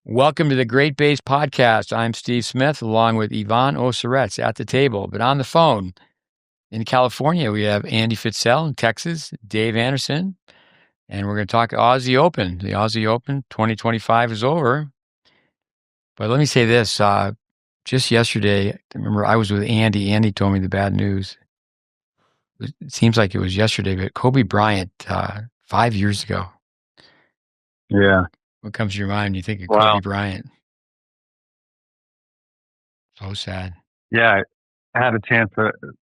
Welcome to the GreatBase Podcast. I'm Steve Smith, along with Yvonne Ozerets at the table. But on the phone in California, we have Andy Fitzell. In Texas, Dave Anderson. And we're going to talk Aussie Open. The Aussie Open 2025 is over. But let me say this. Just yesterday, I remember I was with Andy. Andy told me the bad news. It seems like it was yesterday, but Kobe Bryant, 5 years ago. Yeah. What comes to your mind when you think of Wow. Kobe Bryant? So sad. Yeah, I had a chance probably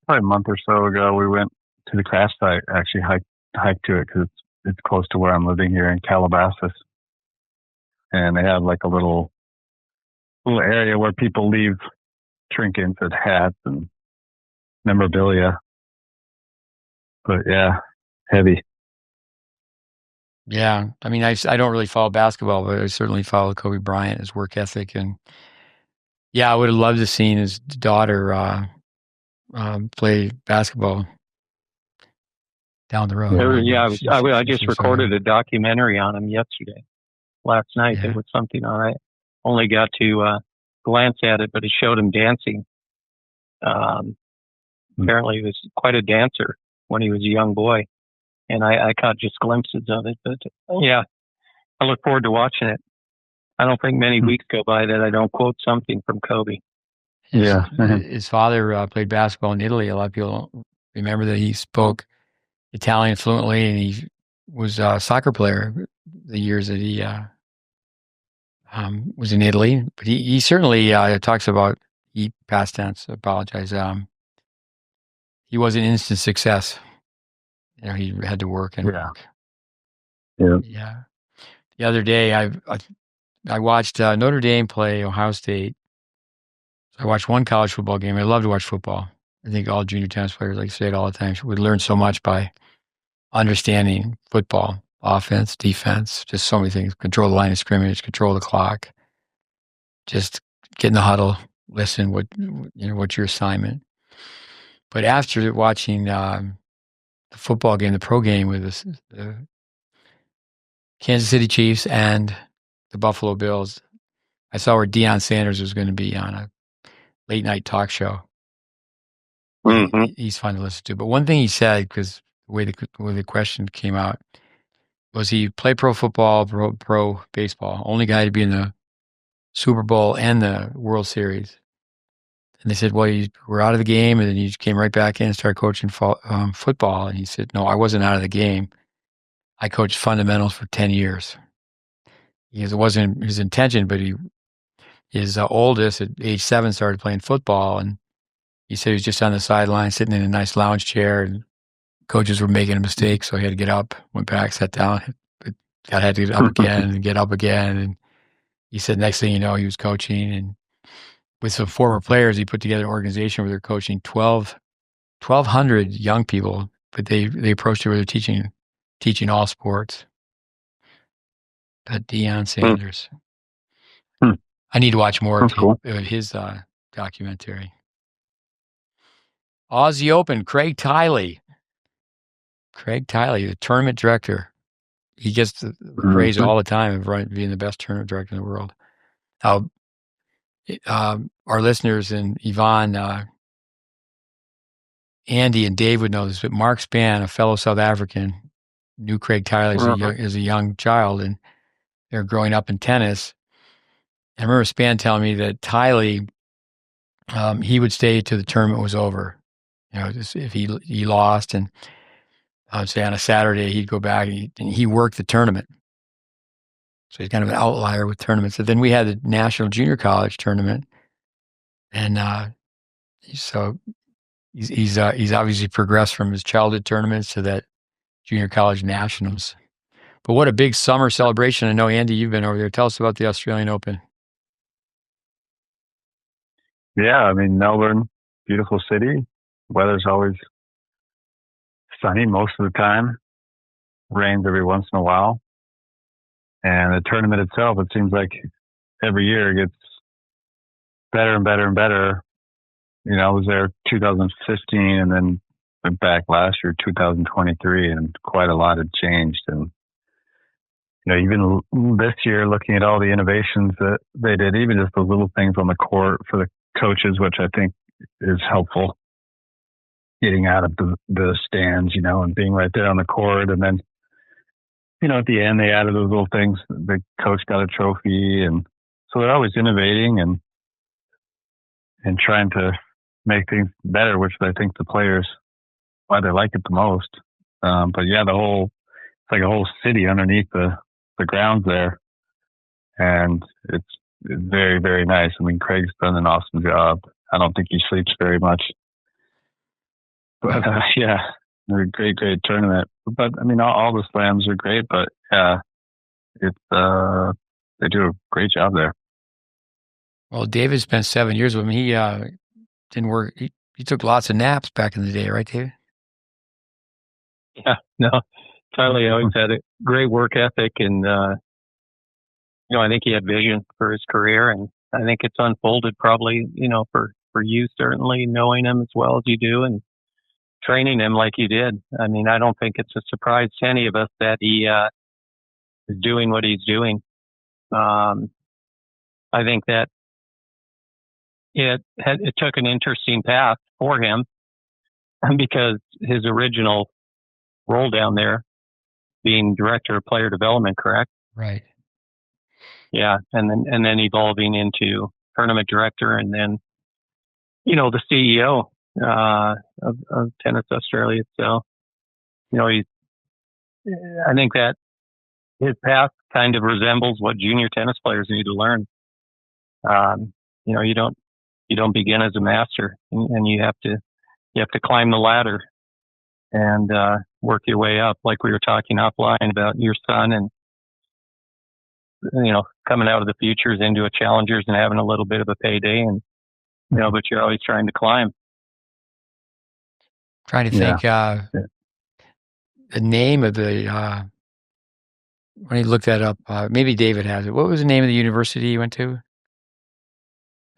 a month or so ago. We went to the crash site, actually hiked to it because it's close to where I'm living here in Calabasas. And they have like a little area where people leave trinkets and hats and memorabilia. But yeah, heavy. Yeah. I mean, I don't really follow basketball, but I certainly follow Kobe Bryant, his work ethic. And yeah, I would have loved to have seen his daughter play basketball down the road. Yeah, I just recorded a documentary on him last night. Yeah. There was something on. I only got to glance at it, but it showed him dancing. Apparently, he was quite a dancer when he was a young boy, and I caught just glimpses of it. But yeah, I look forward to watching it. I don't think many weeks go by that I don't quote something from Kobe. Yeah. His father played basketball in Italy. A lot of people don't remember that he spoke Italian fluently, and he was a soccer player the years that he was in Italy. But he certainly talks about, past tense, apologize. He was an instant success. You know, he had to work and work. Yeah. The other day, I watched Notre Dame play Ohio State. I watched one college football game. I love to watch football. I think all junior tennis players, like I say it all the time, we learn so much by understanding football, offense, defense, just so many things. Control the line of scrimmage, control the clock, just get in the huddle, listen, what's your assignment. But after watching the football game, the pro game with the Kansas City Chiefs and the Buffalo Bills, I saw where Deion Sanders was going to be on a late night talk show. Mm-hmm. He's fun to listen to. But one thing he said, because the way the question came out, was he played pro football, pro baseball, only guy to be in the Super Bowl and the World Series. And they said, well, you were out of the game, and then you came right back in and started coaching football. And he said, no, I wasn't out of the game. I coached fundamentals for 10 years. Because it wasn't his intention, but his oldest at age 7 started playing football, and he said he was just on the sideline sitting in a nice lounge chair, and coaches were making a mistake, so he had to get up, went back, sat down, had to get up again and get up again. And he said next thing you know, he was coaching, and with some former players, he put together an organization where they're coaching 1,200 young people, but they approached it where they're teaching all sports. But Deion Sanders. I need to watch more of his documentary. Aussie Open, Craig Tiley, the tournament director. He gets the praise all the time of being the best tournament director in the world. Our listeners and Yvonne, Andy and Dave would know this, but Mark Spann, a fellow South African, knew Craig Tiley as a young child, and they're growing up in tennis. I remember Spann telling me that Tiley, he would stay till the tournament was over. You know, just if he lost, and I would say on a Saturday he'd go back and he worked the tournament. So he's kind of an outlier with tournaments. So then we had the National Junior College tournament, and so he's obviously progressed from his childhood tournaments to that Junior College Nationals. But what a big summer celebration! I know, Andy, you've been over there. Tell us about the Australian Open. Yeah, I mean, Melbourne, beautiful city. Weather's always sunny most of the time. Rains every once in a while. And the tournament itself, it seems like every year it gets better and better and better. You know, I was there 2015 and then went back last year, 2023, and quite a lot had changed. And even this year, looking at all the innovations that they did, even just those little things on the court for the coaches, which I think is helpful, getting out of the stands, and being right there on the court. And then, at the end, they added those little things. The coach got a trophy. And so they're always innovating and trying to make things better, which I think the players, why they like it the most. But yeah, it's like a whole city underneath the grounds there. And it's very, very nice. I mean, Craig's done an awesome job. I don't think he sleeps very much. But yeah, they're a great, great tournament. But I mean, all the slams are great, but yeah, they do a great job there. Well, David spent 7 years with him. He didn't work. He took lots of naps back in the day, right, David? Yeah, no. Tiley always had a great work ethic, and I think he had vision for his career, and I think it's unfolded probably, for you certainly, knowing him as well as you do, and training him like you did. I mean, I don't think it's a surprise to any of us that he is doing what he's doing. I think that it took an interesting path for him because his original role down there, being director of player development, correct? Right. Yeah, and then evolving into tournament director, and then the CEO of Tennis Australia. So I think that his path kind of resembles what junior tennis players need to learn. You don't begin as a master, and you have to climb the ladder and work your way up, like we were talking offline about your son, and coming out of the futures into a challengers and having a little bit of a payday, and but you're always trying to climb. Trying to think the name of the when he looked that up, maybe David has it. What was the name of the university you went to?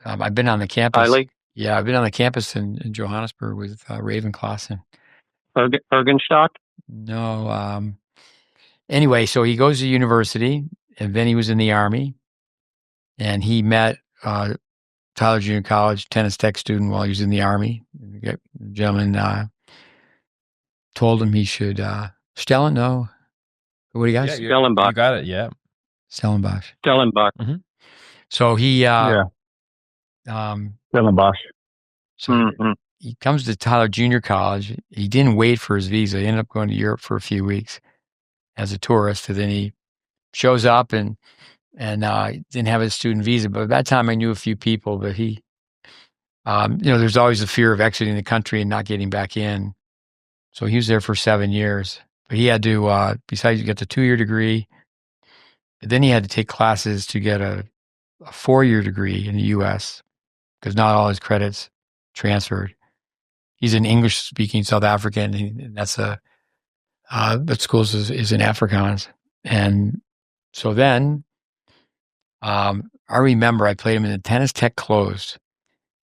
I've been on the campus. Tiley? Yeah, I've been on the campus in Johannesburg with Ravenclaw. Ergenstock? No. Anyway, so he goes to university, and then he was in the Army, and he met Tyler Junior College tennis tech student while he was in the Army. The gentleman told him he should Stellan. No, what do you guys? Yeah, Stellenbosch. You got it. Yeah, Stellenbosch. Mm-hmm. So he Stellenbosch. So he comes to Tyler Junior College. He didn't wait for his visa. He ended up going to Europe for a few weeks as a tourist. And then he shows up and didn't have his student visa. But at that time, I knew a few people. But he, there's always the fear of exiting the country and not getting back in. So he was there for 7 years. But he had to, besides get the 2-year degree, then he had to take classes to get a 4-year degree in the U.S. because not all his credits transferred. He's an English-speaking South African, and that's that school is in Afrikaans. And so then, I remember I played him in the Tennis Tech closed,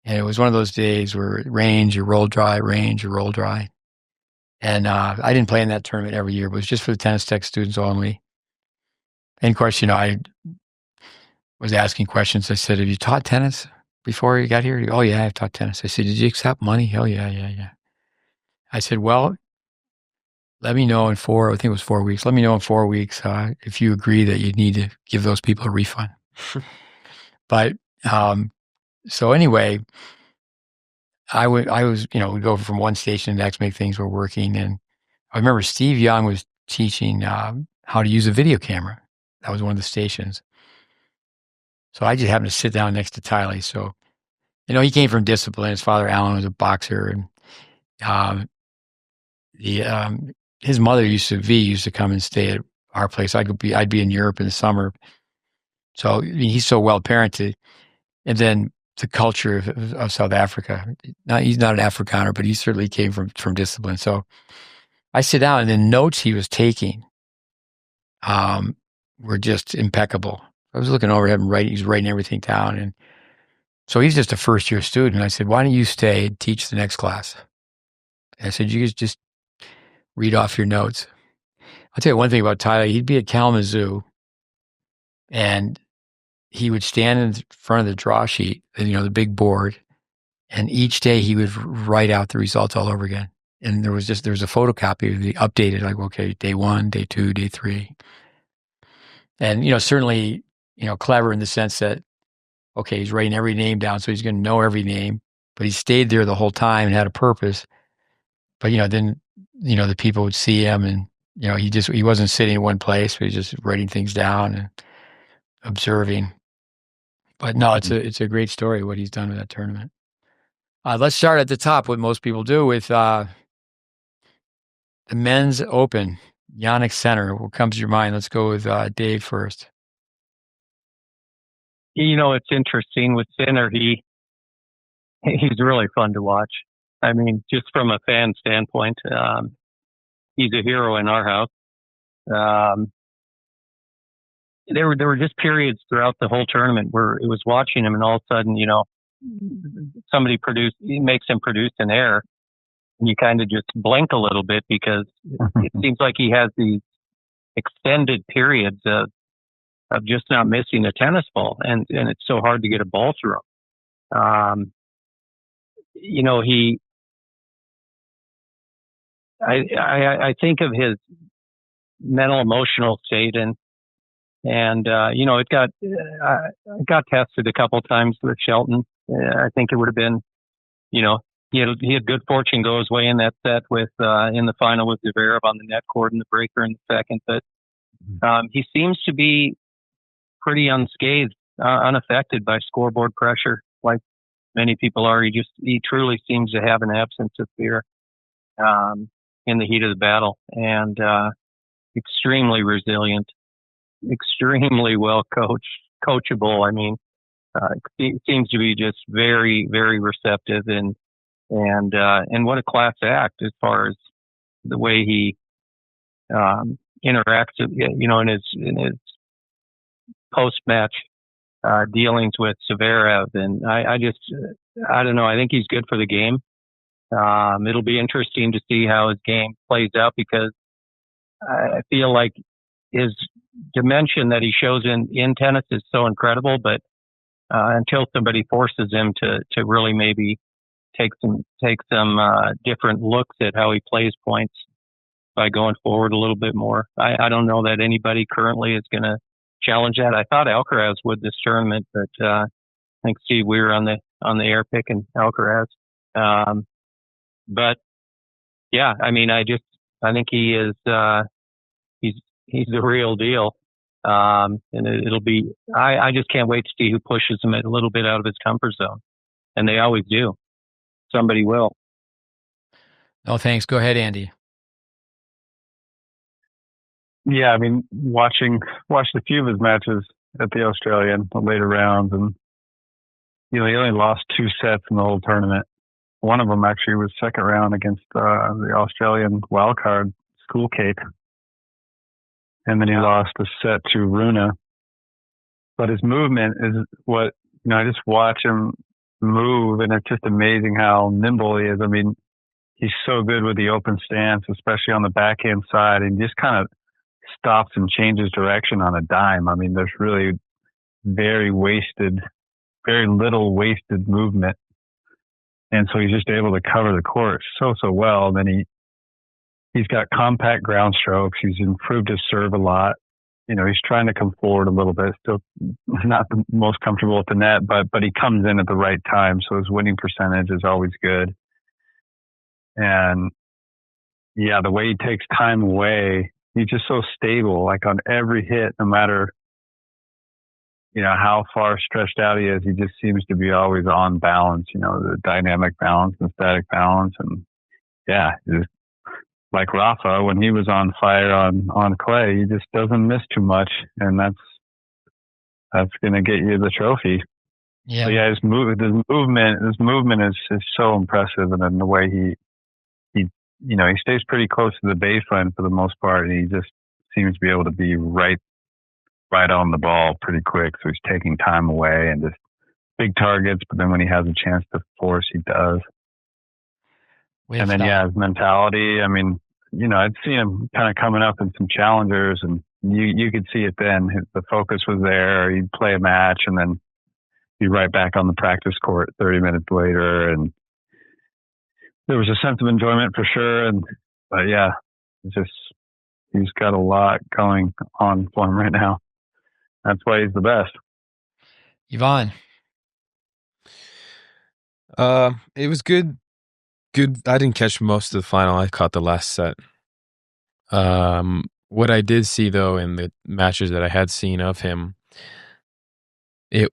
and it was one of those days where it rains, you roll dry, rains, you roll dry. And I didn't play in that tournament every year. It was just for the Tennis Tech students only. And of course, I was asking questions. I said, "Have you taught tennis before you got here?" "Oh yeah, I've taught tennis." I said, "Did you accept money?" "Hell yeah. I said, "Well, let me know in 4 weeks. Let me know in 4 weeks if you agree that you need to give those people a refund." But so anyway, I was, we go from one station to the next, make things were working. And I remember Steve Young was teaching how to use a video camera. That was one of the stations. So I just happened to sit down next to Tiley. So, he came from discipline. His father, Alan, was a boxer. And his mother used to come and stay at our place. I'd be in Europe in the summer. So he's so well parented. And then the culture of South Africa. He's not an Afrikaner, but he certainly came from discipline. So I sit down, and the notes he was taking were just impeccable. I was looking over him, he's writing everything down. And so he's just a first-year student. I said, "Why don't you stay and teach the next class?" And I said, "You guys just read off your notes." I'll tell you one thing about Tyler. He'd be at Kalamazoo, And he would stand in front of the draw sheet, the big board, and each day he would write out the results all over again. And there was a photocopy of the updated, like, okay, day 1, day 2, day 3. And, certainly, clever in the sense that, okay, he's writing every name down, so he's going to know every name, but he stayed there the whole time and had a purpose. But, then, the people would see him and, he wasn't sitting in one place, but he's just writing things down and observing. But no, it's a great story, what he's done with that tournament. Let's start at the top, what most people do with the men's open, Yannick Center. What comes to your mind? Let's go with Dave first. It's interesting with Sinner. He's really fun to watch. I mean, just from a fan standpoint, he's a hero in our house. There were just periods throughout the whole tournament where it was watching him, and all of a sudden, somebody makes him produce an error, and you kind of just blink a little bit because it seems like he has these extended periods of just not missing a tennis ball, and it's so hard to get a ball through him. I think of his mental emotional state, and it got tested a couple of times with Shelton. I think it would have been, he had good fortune go his way in that set with in the final with Zverev on the net court and the breaker in the second. But he seems to be pretty unscathed, unaffected by scoreboard pressure, like many people are. He truly seems to have an absence of fear in the heat of the battle, and extremely resilient, extremely well coachable. I mean, he seems to be just very, very receptive, and what a class act as far as the way he interacts, in his post-match dealings with Zverev. And I don't know. I think he's good for the game. It'll be interesting to see how his game plays out, because I feel like his dimension that he shows in tennis is so incredible, but until somebody forces him to really maybe take some different looks at how he plays points by going forward a little bit more, I don't know that anybody currently is going to challenge that. I thought Alcaraz would this tournament, but I think Steve, we were on the air picking Alcaraz. But yeah, I mean, I think he is he's the real deal. And it'll be, I just can't wait to see who pushes him a little bit out of his comfort zone. And they always do. Somebody will. No, thanks. Go ahead, Andy. Yeah, I mean, watched a few of his matches at the Australian, the later rounds, and he only lost 2 sets in the whole tournament. One of them actually was second round against the Australian wildcard School Cape. And then he lost a set to Runa. But his movement is what, I just watch him move, and it's just amazing how nimble he is. I mean, he's so good with the open stance, especially on the backhand side, and just kind of stops and changes direction on a dime. I mean, there's really very little wasted movement. And so he's just able to cover the court so well. And then he's got compact ground strokes. He's improved his serve a lot. He's trying to come forward a little bit. Still not the most comfortable at the net, but he comes in at the right time. So his winning percentage is always good. And yeah, the way he takes time away, he's just so stable, like on every hit, no matter, how far stretched out he is, he just seems to be always on balance, the dynamic balance and static balance. And yeah, just like Rafa, when he was on fire on clay, he just doesn't miss too much. And that's going to get you the trophy. Yeah. So yeah, his movement is so impressive. And then the way he stays pretty close to the baseline for the most part. And he just seems to be able to be right on the ball pretty quick. So he's taking time away and just big targets. But then when he has a chance to force, he does. And then, his mentality. I mean, I'd seen him kind of coming up in some challengers, and you could see it then. The focus was there. He'd play a match and then be right back on the practice court 30 minutes later. And there was a sense of enjoyment for sure. But yeah, it's just, he's got a lot going on for him right now. That's why he's the best. Yvonne. It was good. I didn't catch most of the final. I caught the last set. What I did see though in the matches that I had seen of him, it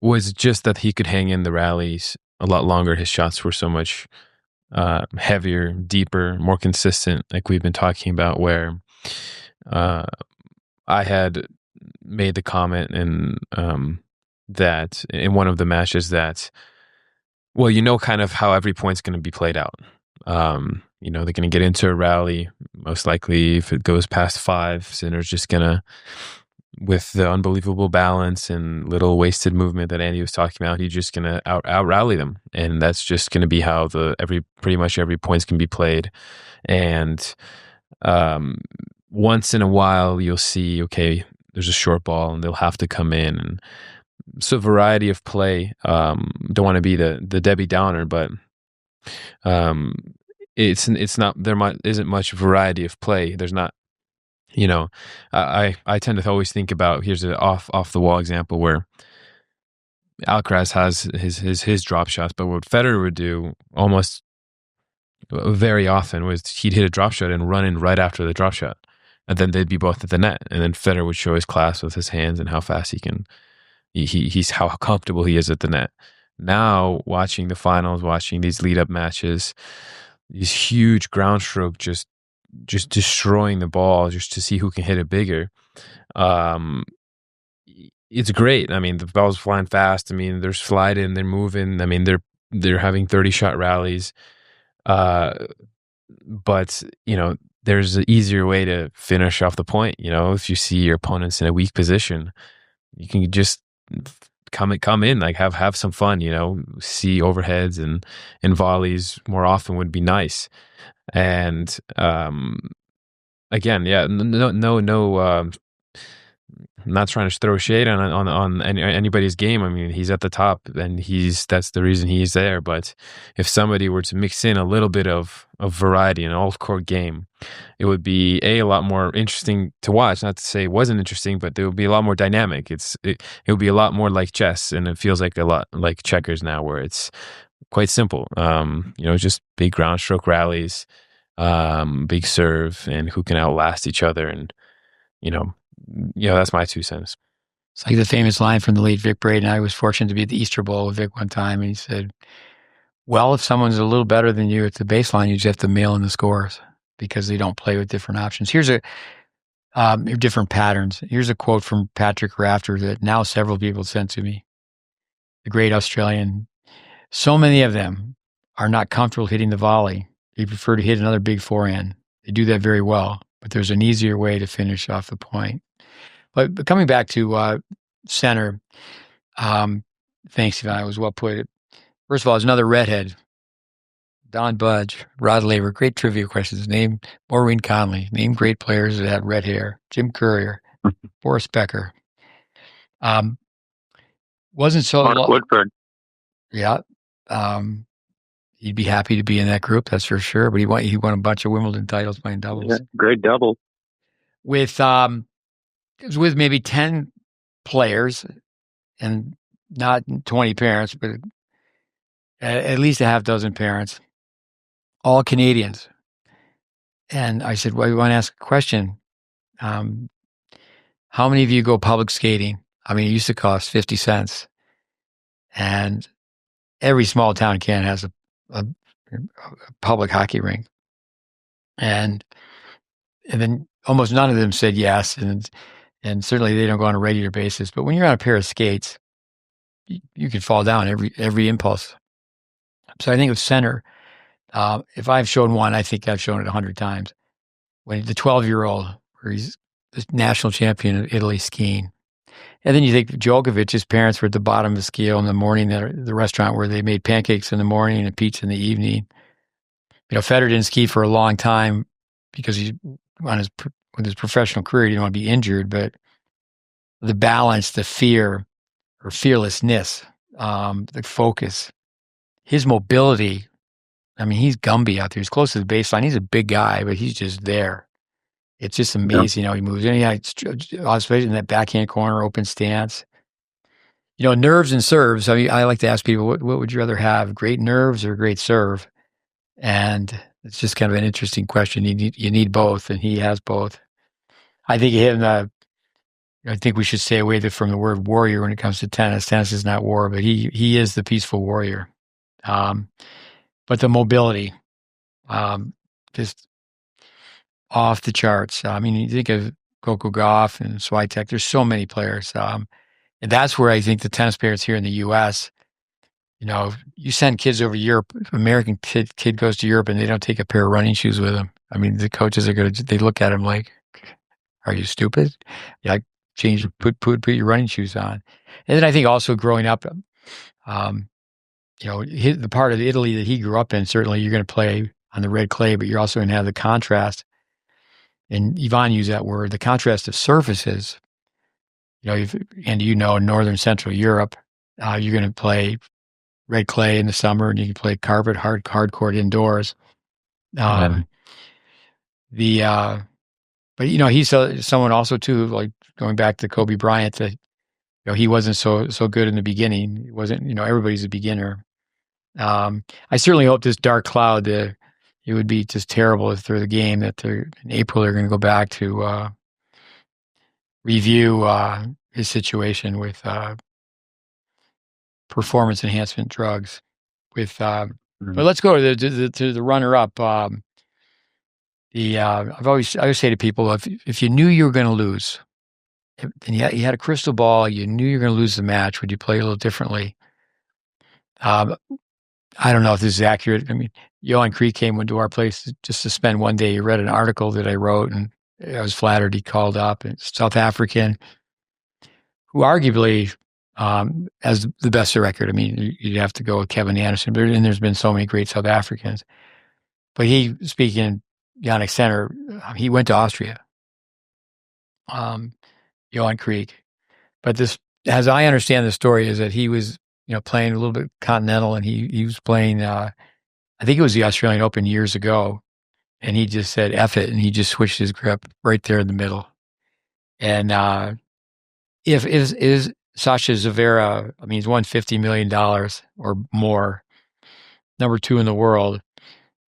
was just that he could hang in the rallies a lot longer. His shots were so much heavier, deeper, more consistent, like we've been talking about, where I had made the comment in that in one of the matches that, well, you know, kind of how every point's going to be played out. You know, they're going to get into a rally. Most likely, if it goes past 5, Sinner's just going to, with the unbelievable balance and little wasted movement that Andy was talking about, he's just going to out rally them. And that's just going to be how pretty much every point's can be played. And once in a while, you'll see, okay, there's a short ball and they'll have to come in. And so variety of play. Don't want to be the Debbie Downer, but it's not, isn't much variety of play. There's not, you know, I tend to always think about, here's an off the wall example where Alcaraz has his drop shots, but what Federer would do almost very often was he'd hit a drop shot and run in right after the drop shot, and then they'd be both at the net, and then Federer would show his class with his hands and how fast he can. He's how comfortable he is at the net. Now, watching the finals, watching these lead-up matches, these huge ground stroke just destroying the ball just to see who can hit it bigger. It's great. I mean, the ball's flying fast. I mean, they're sliding, they're moving. I mean, they're having 30-shot rallies. But, you know, there's an easier way to finish off the point. You know, if you see your opponent's in a weak position, you can just come in, like have some fun, you know, see overheads and volleys more often would be nice. And again, yeah, no I'm not trying to throw shade on anybody's game. I mean, he's at the top and that's the reason he's there. But if somebody were to mix in a little bit of variety in an all-court game, it would be a lot more interesting to watch. Not to say it wasn't interesting, but it would be a lot more dynamic. It would be a lot more like chess, and it feels like a lot like checkers now, where it's quite simple. You know, just big ground stroke rallies, big serve, and who can outlast each other. And you know, that's my 2 cents. It's like the famous line from the late Vic Braden. I was fortunate to be at the Easter Bowl with Vic one time, and he said, well, if someone's a little better than you at the baseline, you just have to mail in the scores because they don't play with different options. Here's different patterns. Here's a quote from Patrick Rafter that now several people sent to me, the great Australian. So many of them are not comfortable hitting the volley. They prefer to hit another big forehand. They do that very well, but there's an easier way to finish off the point. But coming back to center, thanks, Yvonne. It was well put. First of all, there's another redhead, Don Budge, Rod Laver. Great trivia questions. Name Maureen Conley. Name great players that had red hair. Jim Courier, Boris Becker. Wasn't so. Mark Woodford. Yeah. He'd be happy to be in that group, that's for sure. But he won a bunch of Wimbledon titles playing doubles. Yeah, great double. With maybe 10 players and not 20 parents, but at least a half dozen parents, all Canadians. And I said, well, we want to ask a question. How many of you go public skating? I mean, it used to cost 50 cents. And every small town in Canada has a public hockey rink. And then almost none of them said yes. And certainly they don't go on a regular basis. But when you're on a pair of skates, you can fall down every impulse. So I think with center, if I've shown one, I think I've shown it 100 times. When the 12-year-old, where he's the national champion of Italy skiing. And then you think Djokovic, his parents were at the bottom of the scale in the morning at the restaurant where they made pancakes in the morning and pizza in the evening. You know, Federer didn't ski for a long time because he's on his with his professional career, he didn't want to be injured, but the balance, the fear or fearlessness, the focus, his mobility. I mean, he's Gumby out there. He's close to the baseline. He's a big guy, but he's just there. It's just amazing how he moves. And especially in that backhand corner, open stance. Nerves and serves. I mean, I like to ask people, what would you rather have, great nerves or great serve? And it's just kind of an interesting question. You need both, and he has both. I think I think we should stay away from the word warrior when it comes to tennis. Tennis is not war, but he is the peaceful warrior. But the mobility, just off the charts. I mean, you think of Coco Gauff and Swiatek. There's so many players, and that's where I think the tennis players here in the U.S. You send kids over to Europe. American kid goes to Europe and they don't take a pair of running shoes with them. I mean, the coaches they look at him like, "Are you stupid?" Yeah, put your running shoes on. And then I think also growing up, the part of Italy that he grew up in, certainly you're going to play on the red clay, but you're also going to have the contrast. And Yvonne used that word, the contrast of surfaces. In northern central Europe, you're going to play red clay in the summer, and you can play carpet, hard court indoors. But he's someone also too, like going back to Kobe Bryant, that he wasn't so good in the beginning. He wasn't, everybody's a beginner. I certainly hope this dark cloud, it would be just terrible if they're the game that in April they're going to go back to review his situation with performance enhancement drugs. But let's go to the runner up. I always say to people, if you knew you were going to lose, and you had a crystal ball, you knew you were going to lose the match, would you play a little differently? I don't know if this is accurate. I mean, Johan Kriek came into our place just to spend one day. He read an article that I wrote, and I was flattered he called up. It's South African, who arguably has the best record. I mean, you'd have to go with Kevin Anderson, and there's been so many great South Africans. But speaking Yannick Center, he went to Austria, Johan Kriek. But this, as I understand the story, is that he was, playing a little bit continental, and he was playing, I think it was the Australian Open years ago, and he just said, F it, and he just switched his grip right there in the middle. And is Sasha Zverev, I mean, he's won $50 million or more, number 2 in the world.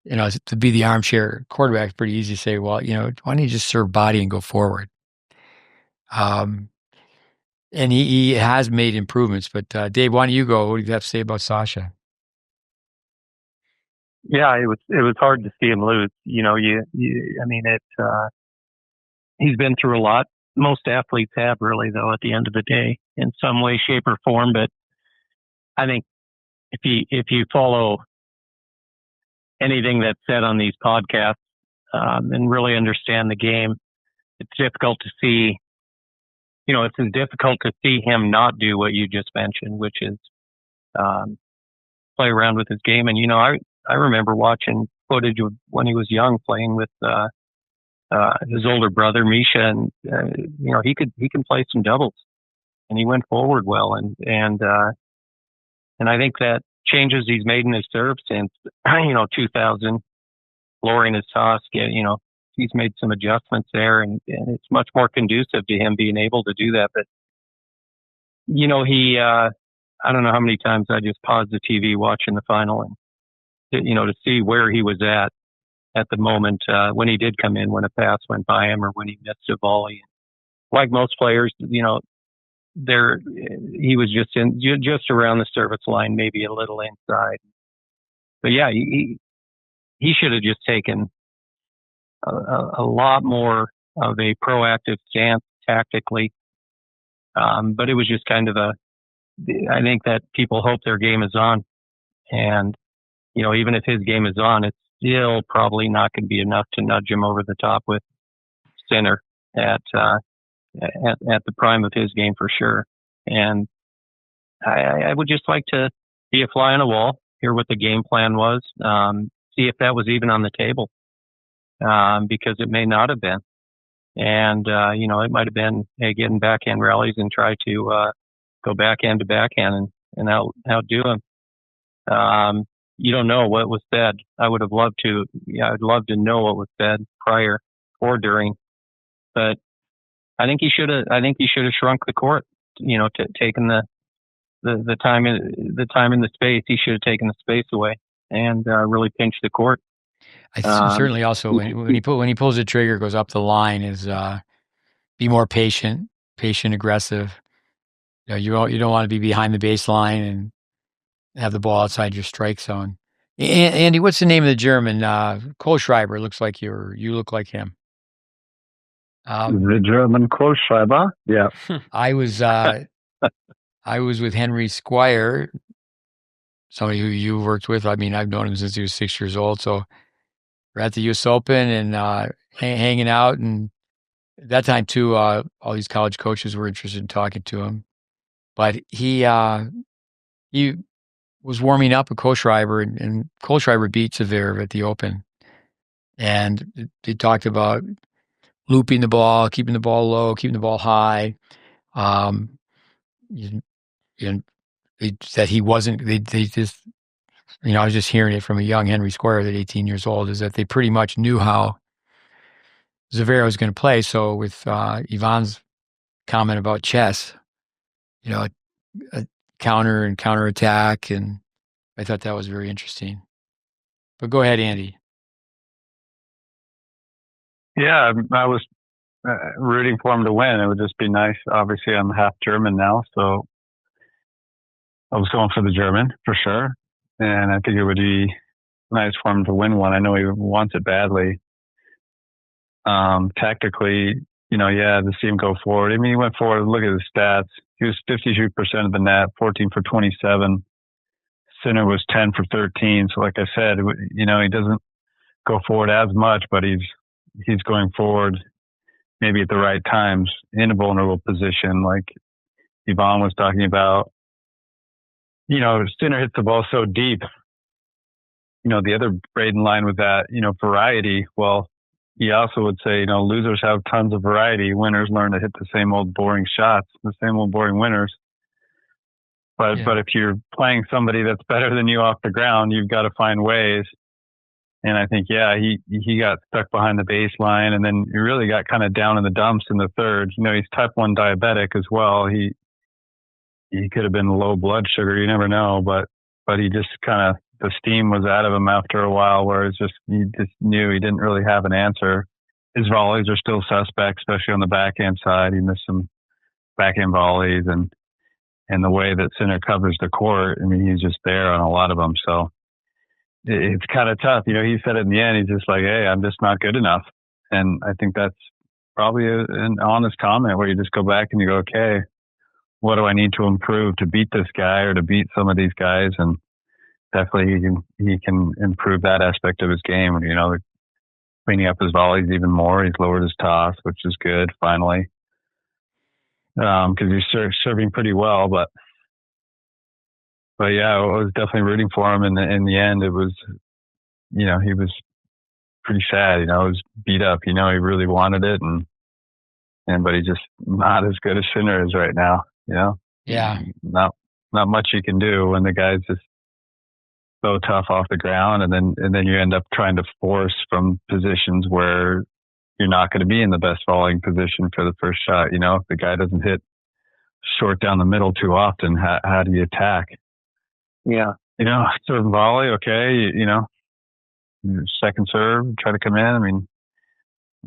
To be the armchair quarterback is pretty easy to say, well, why don't you just serve body and go forward? And he has made improvements. But Dave, why don't you go? What do you have to say about Sasha? Yeah, it was hard to see him lose. He's been through a lot. Most athletes have, really, though, at the end of the day, in some way, shape, or form. But I think if you follow anything that's said on these podcasts and really understand the game, it's difficult to see. It's difficult to see him not do what you just mentioned, which is play around with his game. And I remember watching footage of when he was young, playing with his older brother Misha, and he can play some doubles, and he went forward well, and I think that changes he's made in his serve since 2000, lowering his toss, he's made some adjustments there, and it's much more conducive to him being able to do that. But he I don't know how many times I just paused the TV watching the final, and to see where he was at the moment when he did come in, when a pass went by him or when he missed a volley. Like most players, he was just around the service line, maybe a little inside. But yeah, he should have just taken a lot more of a proactive stance tactically. But it was just kind of I think that people hope their game is on, and even if his game is on, it's still probably not going to be enough to nudge him over the top with Sinner at the prime of his game, for sure. And I would just like to be a fly on a wall, hear what the game plan was, see if that was even on the table, because it may not have been. And, it might have been, hey, getting backhand rallies and try to go backhand to backhand and outdo him. You don't know what was said. I would have loved to. Yeah, I'd love to know what was said prior or during. But I think he should have. I think he should have shrunk the court. Taken the time in the space. He should have taken the space away and really pinched the court. Certainly also when he pulls the trigger, goes up the line, is be more patient, aggressive. You don't want to be behind the baseline and have the ball outside your strike zone. Andy, what's the name of the German? Kohlschreiber looks like you look like him. The German Kohlschreiber, yeah. I was with Henry Squire, somebody who you worked with. I mean, I've known him since he was 6 years old. So we're at the U.S. Open and hanging out. And at that time, too, all these college coaches were interested in talking to him. But he was warming up with Kohlschreiber, and Kohlschreiber beat Zverev at the Open. And they talked about looping the ball, keeping the ball low, keeping the ball high. That he wasn't, they just, I was just hearing it from a young Henry Squire that 18 years old, is that they pretty much knew how Zverev was going to play. So with Ivan's comment about chess, a counter and counterattack, and I thought that was very interesting. But go ahead, Andy. Yeah, I was rooting for him to win. It would just be nice. Obviously, I'm half German now, so I was going for the German for sure. And I think it would be nice for him to win one. I know he wants it badly. Tactically, to see him go forward. I mean, he went forward. Look at his stats. He was 52% of the net, 14 for 27. Sinner was 10 for 13. So like I said, he doesn't go forward as much, but he's going forward maybe at the right times in a vulnerable position. Like Ivan was talking about, Sinner hits the ball so deep. The other Braden line with that, variety. Well, he also would say, losers have tons of variety. Winners learn to hit the same old boring shots, the same old boring winners. But if you're playing somebody that's better than you off the ground, you've got to find ways. And I think, he got stuck behind the baseline, and then he really got kind of down in the dumps in the third. He's type 1 diabetic as well. He could have been low blood sugar. You never know, but he just kind of, the steam was out of him after a while, where he just knew he didn't really have an answer. His volleys are still suspect, especially on the backhand side. He missed some backhand volleys, and the way that Sinner covers the court, I mean, he's just there on a lot of them. So it's kind of tough. He said it in the end. He's just like, hey, I'm just not good enough. And I think that's probably an honest comment, where you just go back and you go, okay, what do I need to improve to beat this guy or to beat some of these guys? And definitely he can improve that aspect of his game. Cleaning up his volleys even more. He's lowered his toss, which is good, finally. Because he's serving pretty well, but yeah, I was definitely rooting for him. In the end, it was, he was pretty sad. He was beat up. He really wanted it, but he's just not as good as Sinner is right now. Yeah, not much you can do when the guy's just so tough off the ground, and then you end up trying to force from positions where you're not going to be in the best volleying position for the first shot. If the guy doesn't hit short down the middle too often, how do you attack? Yeah. Serve and volley, okay. Second serve, try to come in. I mean,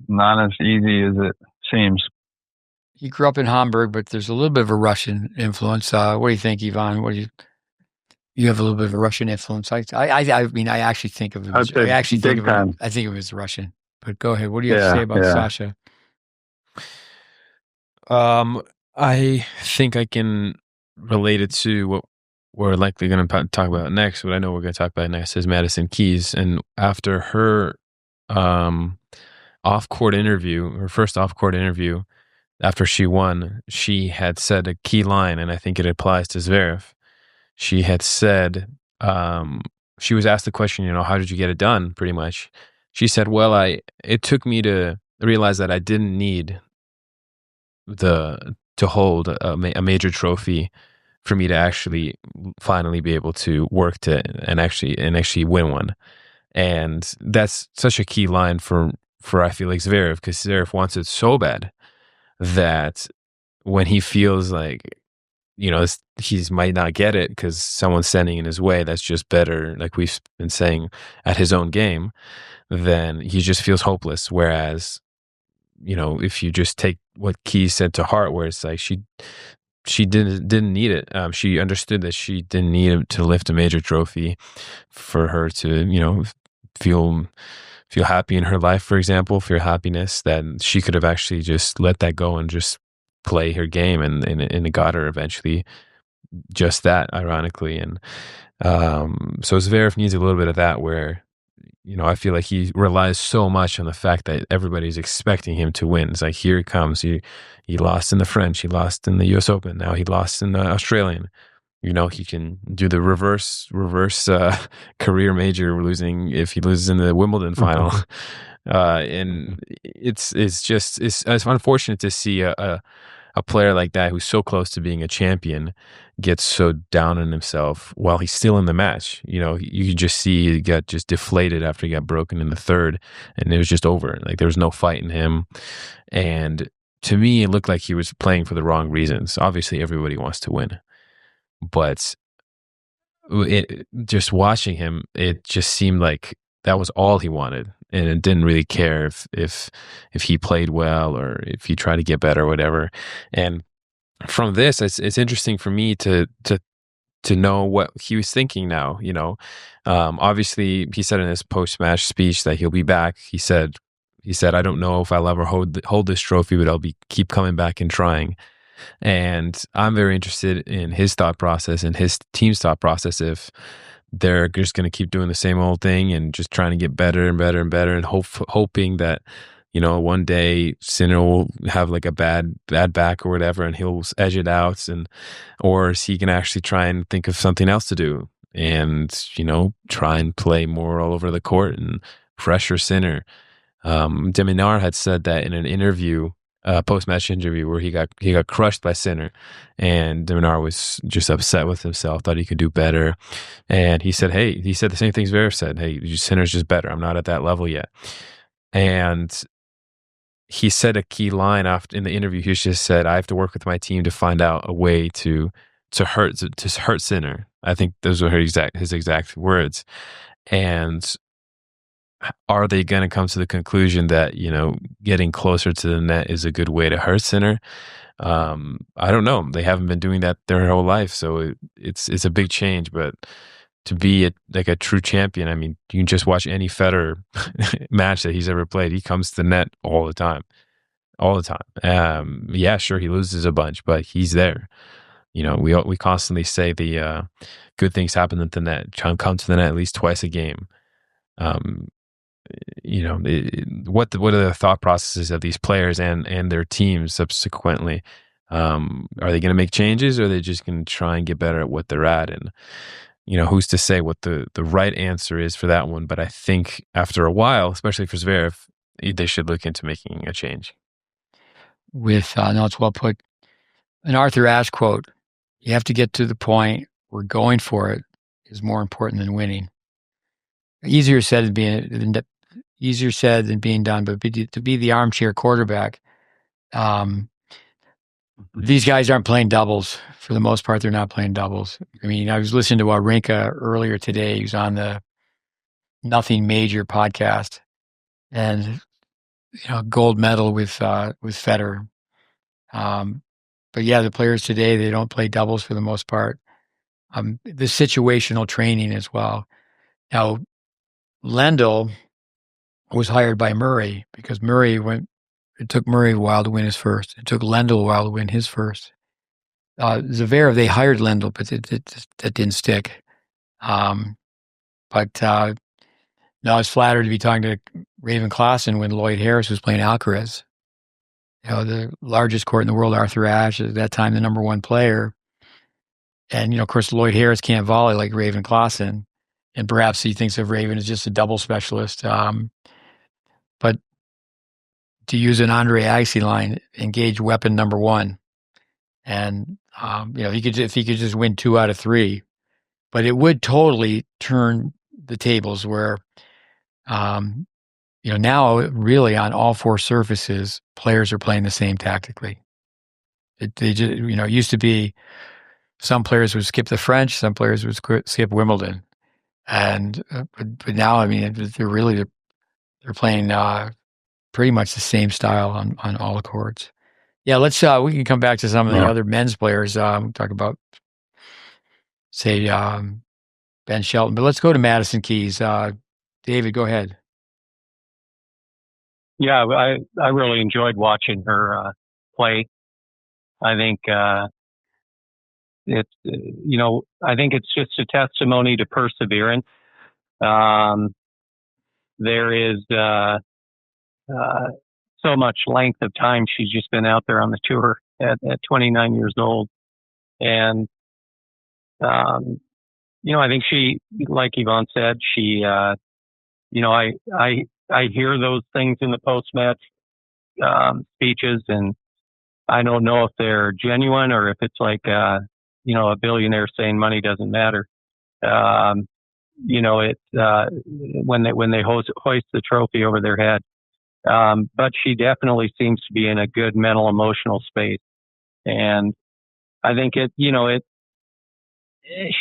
not as easy as it seems. He grew up in Hamburg, but there's a little bit of a Russian influence. What do you think, Ivan? You have a little bit of a Russian influence. I mean, I actually think of him. I think of him as Russian. But go ahead. What do you have to say about Sasha? I think I can relate it to what we're likely going to talk about next. What I know we're going to talk about next is Madison Keys. And after her off-court interview, her first off-court interview, after she won, she had said a key line, and I think it applies to Zverev. She had said, she was asked the question, how did you get it done, pretty much. She said, well, it took me to realized that I didn't need to hold a major trophy for me to actually finally be able to work to and actually win one. And that's such a key line for I feel like Zverev, because Zverev wants it so bad that when he feels like, he might not get it because someone's standing in his way that's just better, like we've been saying, at his own game, then he just feels hopeless. Whereas, if you just take what Keys said to heart, where it's like she didn't need it. She understood that she didn't need to lift a major trophy for her to, feel happy in her life, for example, feel happiness, that she could have actually just let that go and just play her game, and it got her eventually just that, ironically. And so Zverev needs a little bit of that, where I feel like he relies so much on the fact that everybody's expecting him to win. It's like, here he comes. He lost in the French, he lost in the US Open, now he lost in the Australian. He can do the reverse career major losing if he loses in the Wimbledon final. And it's unfortunate to see a player like that, who's so close to being a champion, gets so down on himself while he's still in the match. You could just see he got just deflated after he got broken in the third, and it was just over. Like, there was no fight in him. And to me, it looked like he was playing for the wrong reasons. Obviously, everybody wants to win, but just watching him, it just seemed like that was all he wanted, and it didn't really care if he played well or if he tried to get better or whatever. And from this, it's interesting for me to know what he was thinking now. Obviously, he said in his post-match speech that he'll be back. He said, I don't know if I'll ever hold this trophy, but I'll keep coming back and trying. And I'm very interested in his thought process and his team's thought process, if they're just going to keep doing the same old thing and just trying to get better and better and better, and hoping that, one day Sinner will have like a bad back or whatever, and he'll edge it out, or is he can actually try and think of something else to do, and, try and play more all over the court and pressure Sinner. Deminar had said that in an interview, post-match interview, where he got crushed by Sinner, and Deminar was just upset with himself, thought he could do better. And he said the same things Zverev said. Hey, Sinner's just better. I'm not at that level yet. And he said a key line after in the interview. He just said, I have to work with my team to find out a way to hurt Sinner. I think those were his exact words. And are they going to come to the conclusion that, getting closer to the net is a good way to hurt Sinner? I don't know. They haven't been doing that their whole life, so it's a big change. But to be a true champion, I mean, you can just watch any Federer match that he's ever played. He comes to the net all the time. Yeah, sure, he loses a bunch, but he's there. We constantly say the good things happen at the net. Come to the net at least twice a game. What are the thought processes of these players and their teams subsequently? Are they going to make changes, or are they just going to try and get better at what they're at? And who's to say what the right answer is for that one? But I think after a while, especially for Zverev, they should look into making a change. It's well put. An Arthur Ashe quote: "You have to get to the point where going for it is more important than winning." Easier said than being done, but to be the armchair quarterback, these guys aren't playing doubles. For the most part, they're not playing doubles. I mean, I was listening to Wawrinka earlier today. He was on the Nothing Major podcast, and gold medal with Federer. But yeah, the players today, they don't play doubles for the most part. The situational training as well. Now, Lendl was hired by Murray because it took Murray a while to win his first. It took Lendl a while to win his first. Zverev, they hired Lendl, but that didn't stick. But I was flattered to be talking to Raven Klaasen when Lloyd Harris was playing Alcaraz. The largest court in the world, Arthur Ashe, at that time the number one player. And, of course, Lloyd Harris can't volley like Raven Klaasen. And perhaps he thinks of Raven as just a double specialist. But to use an Andre Agassi line, engage weapon number one. And, if he could just win 2 out of 3, but it would totally turn the tables where, now really on all 4 surfaces, players are playing the same tactically. It used to be some players would skip the French, some players would skip Wimbledon. And, but now, I mean, they're playing, pretty much the same style on all the courts. Yeah, we can come back to some of the other men's players. Talk about, say, Ben Shelton, but let's go to Madison Keys. David, go ahead. Yeah, I really enjoyed watching her play. I think it's I think it's just a testimony to perseverance. There is so much length of time she's just been out there on the tour at 29 years old, and I think she, like Yvonne said, she I hear those things in the post-match speeches, and I don't know if they're genuine or if it's like a billionaire saying money doesn't matter. When they hoist the trophy over their head. But she definitely seems to be in a good mental, emotional space. And I think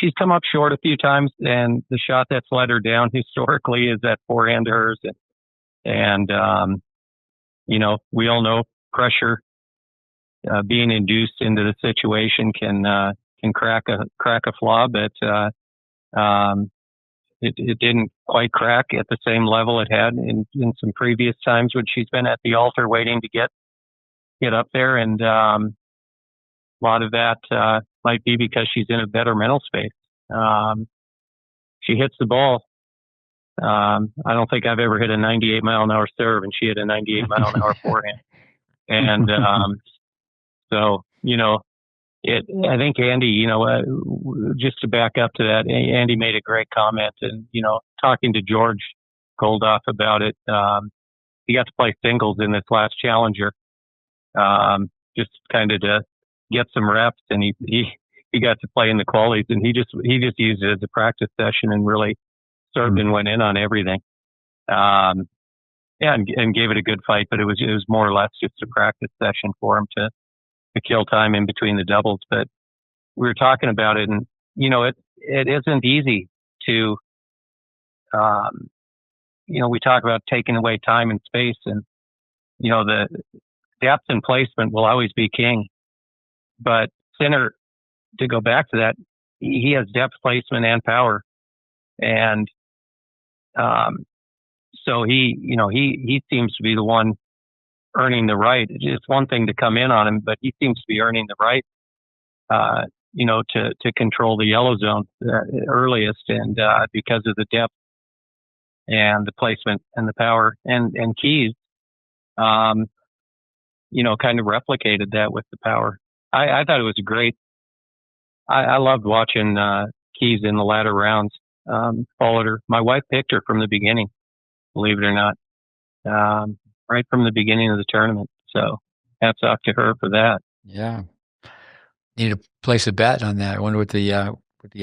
she's come up short a few times, and the shot that's let her down historically is that forehand to hers. And we all know pressure, being induced into the situation can crack a flaw, but, it didn't quite crack at the same level it had in some previous times when she's been at the altar waiting to get up there. And a lot of that might be because she's in a better mental space. She hits the ball. I don't think I've ever hit a 98 mile an hour serve, and she hit a 98 mile an hour forehand. And so, I think Andy, just to back up to that, Andy made a great comment, and, talking to George Goldoff about it, he got to play singles in this last challenger, just kind of to get some reps, and he got to play in the qualies, and he just used it as a practice session and really served and went in on everything. And gave it a good fight, but it was more or less just a practice session for him to kill time in between the doubles. But we were talking about it, and it isn't easy to we talk about taking away time and space, and the depth and placement will always be king. But Sinner, to go back to that, he has depth, placement, and power, and so he seems to be the one earning the right. It's one thing to come in on him, but he seems to be earning the right, to control the yellow zone earliest, and because of the depth and the placement and the power, and Keys, kind of replicated that with the power. I thought it was great. I loved watching Keys in the latter rounds. Followed her. My wife picked her from the beginning, believe it or not. Right from the beginning of the tournament. So hats off to her for that. Yeah. Need to place a bet on that. I wonder what the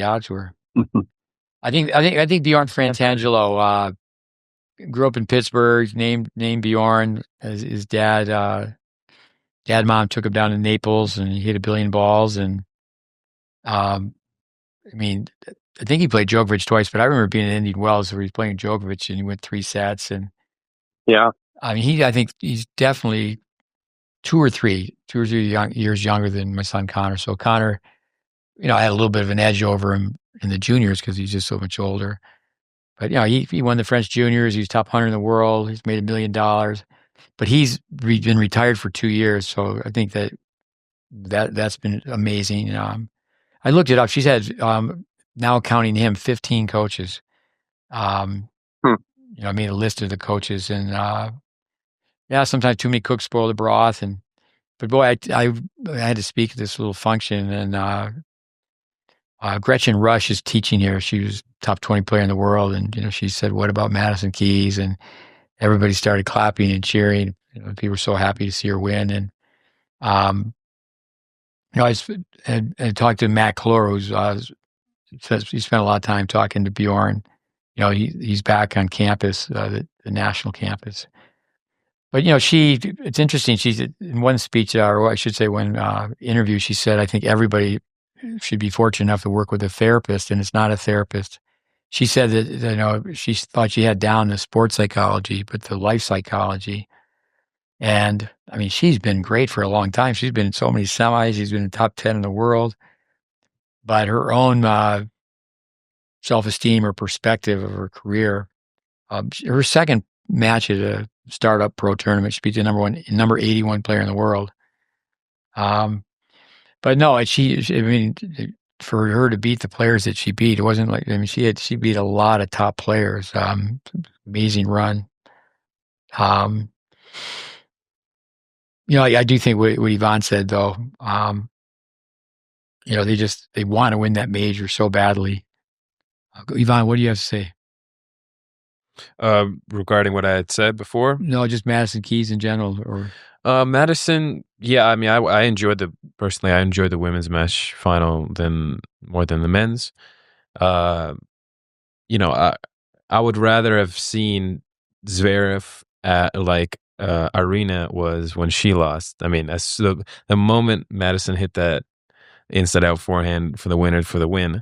odds were. I think Bjorn Frantangelo grew up in Pittsburgh, named Bjorn as his dad. Mom took him down to Naples, and he hit 1 billion balls. And I think he played Djokovic twice, but I remember being in Indian Wells where he was playing Djokovic, and he went 3 sets. And yeah, I mean, I think he's definitely 2 or 3 years younger than my son Connor. So Connor, I had a little bit of an edge over him in the juniors because he's just so much older. But he won the French juniors. He's top 100 in the world. He's made $1 million. But he's been retired for 2 years. So I think that's been amazing. I looked it up. She's had now counting him 15 coaches. I made a list of the coaches, and sometimes too many cooks spoil the broth. But boy, I had to speak at this little function, and Gretchen Rush is teaching here. She was top 20 player in the world, and she said, "What about Madison Keys?" And everybody started clapping and cheering. people were so happy to see her win. And I talked to Matt Clore, who's says he spent a lot of time talking to Bjorn. He's back on campus, the national campus. But it's interesting. She's in one speech, or I should say, one interview. She said, "I think everybody should be fortunate enough to work with a therapist, and it's not a therapist." She said that she thought she had down the sports psychology, but the life psychology. And I mean, she's been great for a long time. She's been in so many semis. She's been in the top 10 in the world. But her own self-esteem or perspective of her career, her second match at a startup pro tournament, she beat the number 81 player in the world. But no, for her to beat the players that she beat, it wasn't like, she beat a lot of top players. Amazing run. I do think what Yvonne said, though, they want to win that major so badly. Yvonne, what do you have to say? Regarding what I had said before? No, just Madison Keys in general. Or Madison, yeah, I mean, I enjoyed the women's match final more than the men's. I would rather have seen Zverev at Arena was when she lost. I mean, as the moment Madison hit that inside out forehand for the win,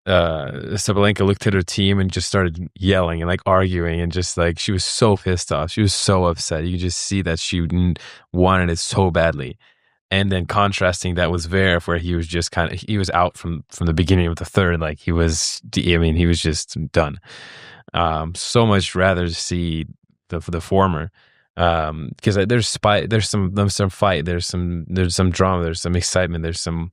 Sabalenka looked at her team and just started yelling and arguing, and just she was so pissed off. She was so upset. You could just see that she wanted it so badly. And then contrasting that with Zverev, where he was just he was out from the beginning of the third. He was just done. So much rather see the former, because there's some fight, there's some drama, there's some excitement, there's some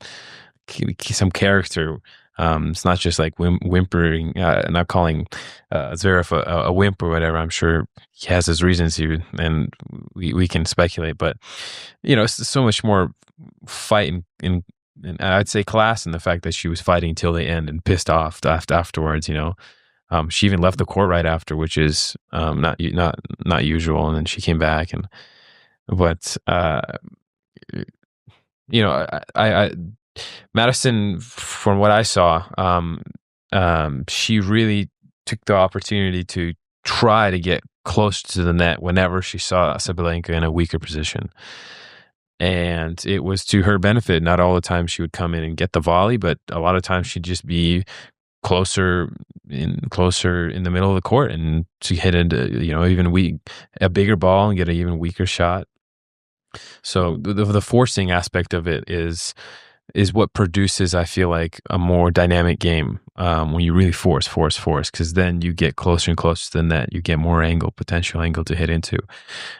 character. It's not just whimpering, not calling Zverev a wimp or whatever. I'm sure he has his reasons here, and we can speculate. But it's so much more fight and I'd say class in the fact that she was fighting till the end and pissed off afterwards. She even left the court right after, which is not usual. And then she came back, I Madison, from what I saw, she really took the opportunity to try to get close to the net whenever she saw Sabalenka in a weaker position. And it was to her benefit. Not all the time she would come in and get the volley, but a lot of times she'd just be closer in the middle of the court, and to hit into a bigger ball and get an even weaker shot. So the forcing aspect of it is what produces, I feel like, a more dynamic game, when you really force, because then you get closer and closer to the net. You get more potential angle to hit into,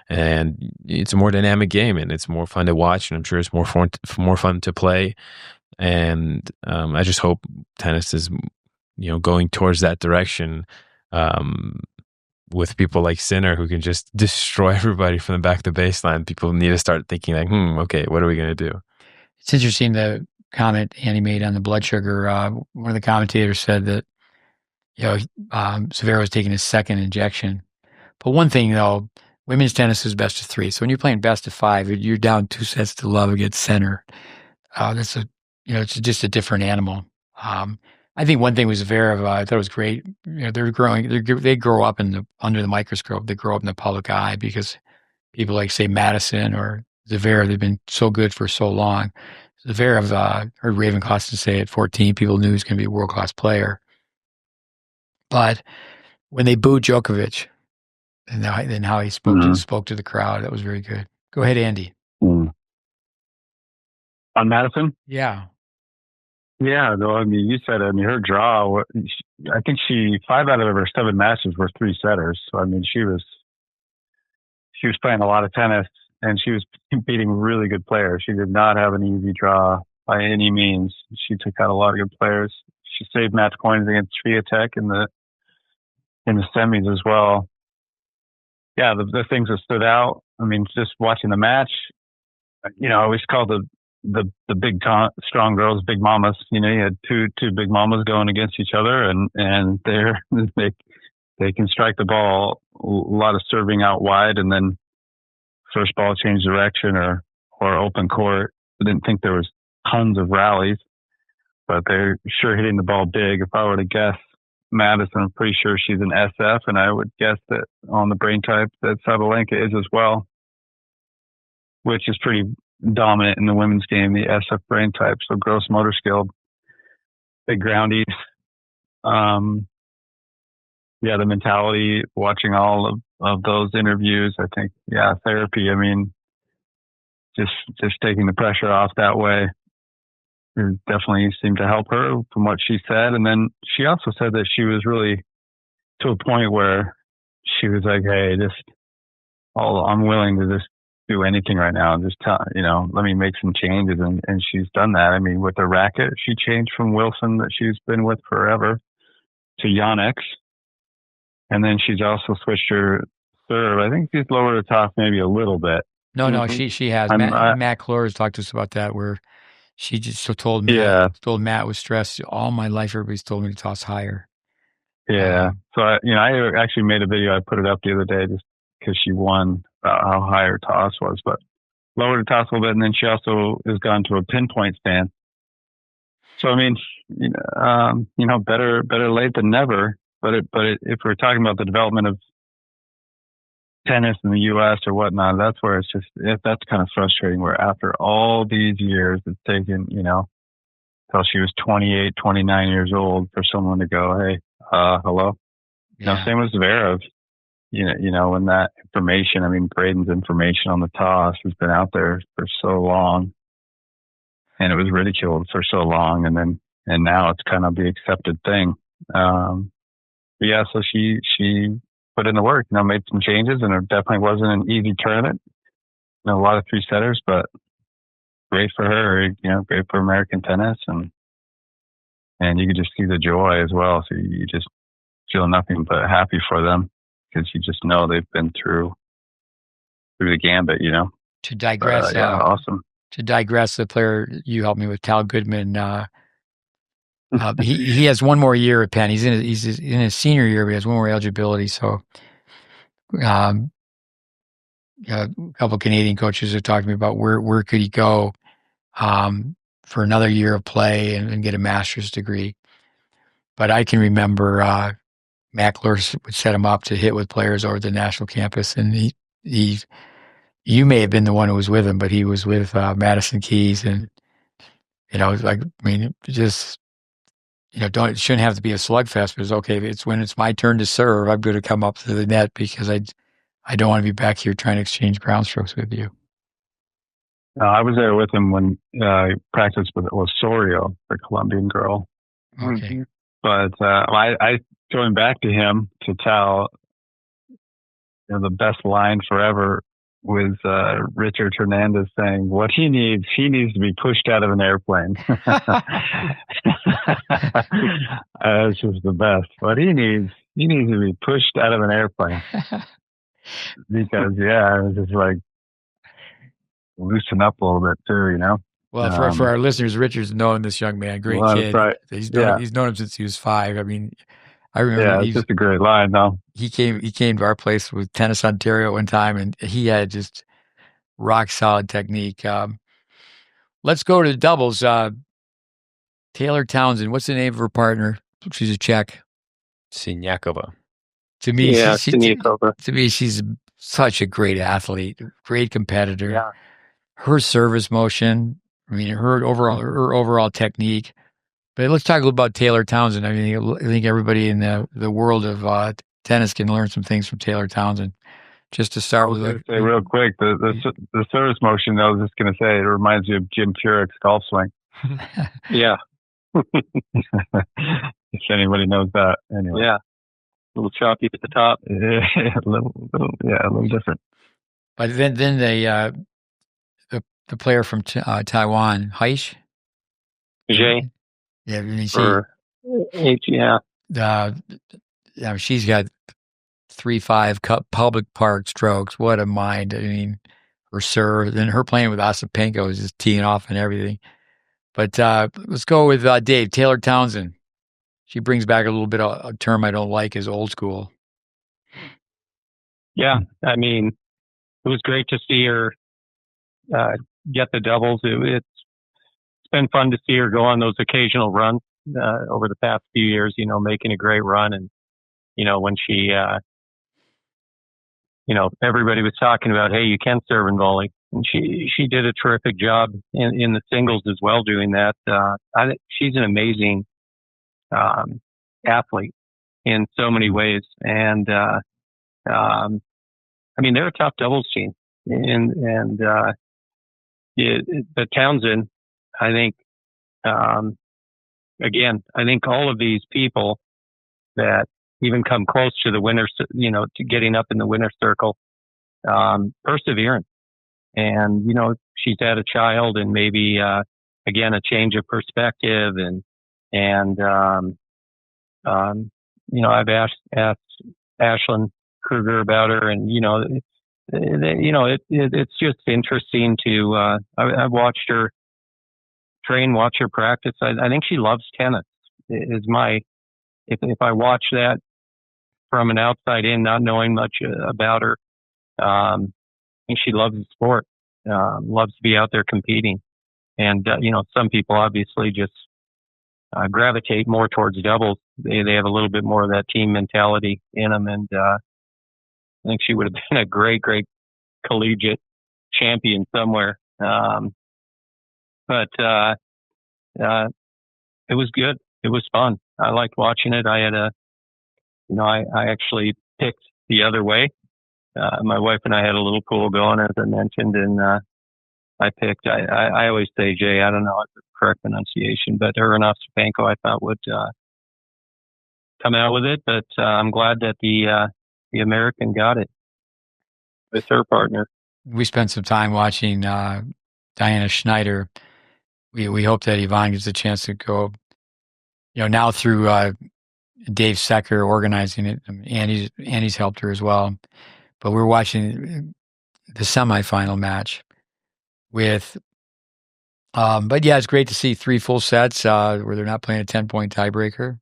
and it's a more dynamic game, and it's more fun to watch, and I'm sure it's more fun to play. And I just hope tennis is, going towards that direction, with people like Sinner, who can just destroy everybody from the back to the baseline. People need to start thinking okay, what are we going to do? It's interesting, the comment Andy made on the blood sugar. One of the commentators said that, Zverev was taking his second injection. But one thing, though, women's tennis is best of 3. So when you're playing best of 5, you're down 2-0 against Sinner. It's just a different animal. I think one thing with Zverev, I thought it was great. They grow up under the microscope. They grow up in the public eye, because people like, say, Madison or Zverev, they've been so good for so long. Zverev, heard Raven Costin say at 14, people knew he was going to be a world-class player. But when they booed Djokovic, and then how he spoke to the crowd, that was very good. Go ahead, Andy. On Madison? Yeah. Yeah, though, you said, her draw, I think 5 out of her 7 matches were 3-setters. So, she was playing a lot of tennis, and she was beating really good players. She did not have an easy draw by any means. She took out a lot of good players. She saved match points against Swiatek in the semis as well. Yeah, the things that stood out, just watching the match, I always call the big strong girls big mamas. You had two big mamas going against each other, and they they can strike the ball, a lot of serving out wide, and then first ball change direction or open court. I didn't think there was tons of rallies, but they're sure hitting the ball big. If I were to guess Madison, I'm pretty sure she's an SF, and I would guess that on the brain type that Sabalenka is as well, which is pretty dominant in the women's game, the SF brain type. So gross motor skill, big groundies. The mentality, watching all of those interviews, I think, therapy. I mean, just taking the pressure off that way. It definitely seemed to help her from what she said. And then she also said that she was really to a point where she was like, hey, I'm willing to just do anything right now. Just let me make some changes. And she's done that. I mean, with the racket, she changed from Wilson that she's been with forever to Yannick. And then she's also switched her serve. I think she's lowered her top maybe a little bit. No, she has. Matt Clores talked to us about that, where she just told Matt was stressed. All my life, everybody's told me to toss higher. Yeah. So I actually made a video. I put it up the other day just because she won how high her toss was, but lowered her toss a little bit. And then she also has gone to a pinpoint stand. So I mean, better late than never. But if we're talking about the development of tennis in the U.S. or whatnot, that's where that's kind of frustrating. Where after all these years, it's taken till she was 28, 29 years old for someone to go, hey, hello. Yeah. Same with Zverev. And that information. I mean, Braden's information on the toss has been out there for so long, and it was ridiculed for so long, and now it's kind of the accepted thing. So she put in the work, made some changes, and it definitely wasn't an easy tournament. A lot of 3-setters, but great for her, great for American tennis, and you could just see the joy as well. So you just feel nothing but happy for them because you just know they've been through the gambit, To digress, awesome. To digress, the player you helped me with, Tal Goodman, he has one more year at Penn. He's in his senior year, but he has one more eligibility. So, a couple of Canadian coaches are talking to me about where could he go for another year of play and get a master's degree. But I can remember Matt Clores would set him up to hit with players over the national campus, and you may have been the one who was with him, but he was with Madison Keys, and it shouldn't have to be a slugfest, but it's okay. It's when it's my turn to serve, I'm going to come up to the net because I don't want to be back here trying to exchange ground strokes with you. I was there with him when I practiced with Osorio, the Colombian girl. Okay. But I going back to him to tell the best line forever was Richard Hernandez saying, what he needs to be pushed out of an airplane. That's just the best. What he needs to be pushed out of an airplane. Because, it was just like, loosen up a little bit too, Well, for our listeners, Richard's known this young man, great kid. Right. He's known him since he was 5. I mean, I remember. It's just a great line, though. He came to our place with Tennis Ontario one time, and he had just rock solid technique. Let's go to the doubles. Taylor Townsend. What's the name of her partner? She's a Czech. Siniakova. To me, Siniakova. To me, she's such a great athlete, great competitor. Yeah. Her service motion. I mean, her overall technique. But let's talk a little about Taylor Townsend. I mean, I think everybody in the world of tennis can learn some things from Taylor Townsend. Just to start with, say real quick, the service motion. I was just going to say it reminds me of Jim Furyk's golf swing. Yeah. If anybody knows that, anyway. Yeah. A little choppy at the top. a little different. But then the player from Taiwan, Heish. Jay. Yeah, she's got 3-5 public park strokes. What a mind! I mean, her serve, then her playing with Ostapenko is just teeing off and everything. But let's go with Dave. Taylor Townsend. She brings back a little bit of a term I don't like is old school. Yeah, I mean, it was great to see her get the doubles. It's been fun to see her go on those occasional runs over the past few years, making a great run. And, when she, everybody was talking about, hey, you can serve and volley. And she did a terrific job in the singles as well doing that. She's an amazing athlete in so many ways. And, I mean, they're a tough doubles team. And the Townsend, I think, again, I think all of these people that even come close to the winner, to getting up in the winner's circle, perseverance. And, she's had a child and maybe, again, a change of perspective. And I've asked Ashlyn Kruger about her, and, it's just interesting to, I've watched her train, watch her practice. I think she loves tennis is if I watch that from an outside in, not knowing much about her, I think she loves the sport, loves to be out there competing. And, some people obviously just gravitate more towards doubles. They have a little bit more of that team mentality in them. And I think she would have been a great, great collegiate champion somewhere. But it was good. It was fun. I liked watching it. I had I actually picked the other way. My wife and I had a little pool going, as I mentioned, and I picked. I always say Jay. I don't know the correct pronunciation, but her and Ostapenko I thought would come out with it. But I'm glad that the American got it with her partner. We spent some time watching Diana Schneider. We hope that Yvonne gets a chance to go. Now through Dave Secker organizing it, Annie's helped her as well. But we're watching the semifinal match with. But yeah, it's great to see 3 full sets where they're not playing a 10-point tiebreaker.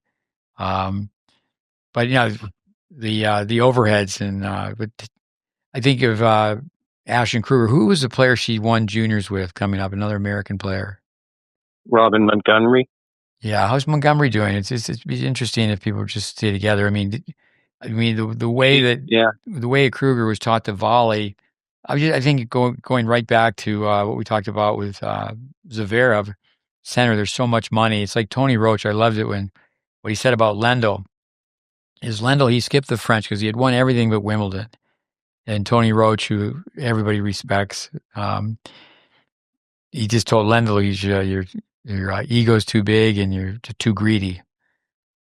But the overheads and I think of Ashton Kruger. Who was the player she won juniors with coming up? Another American player. Robin Montgomery. Yeah, how's Montgomery doing? It'd be interesting if people just stay together. I mean, the way the way Kruger was taught to volley. I think going right back to what we talked about with Zverev, center. There's so much money. It's like Tony Roach. I loved it when what he said about Lendl. He skipped the French because he had won everything but Wimbledon. And Tony Roach, who everybody respects, he just told Lendl, your ego's too big and you're too greedy.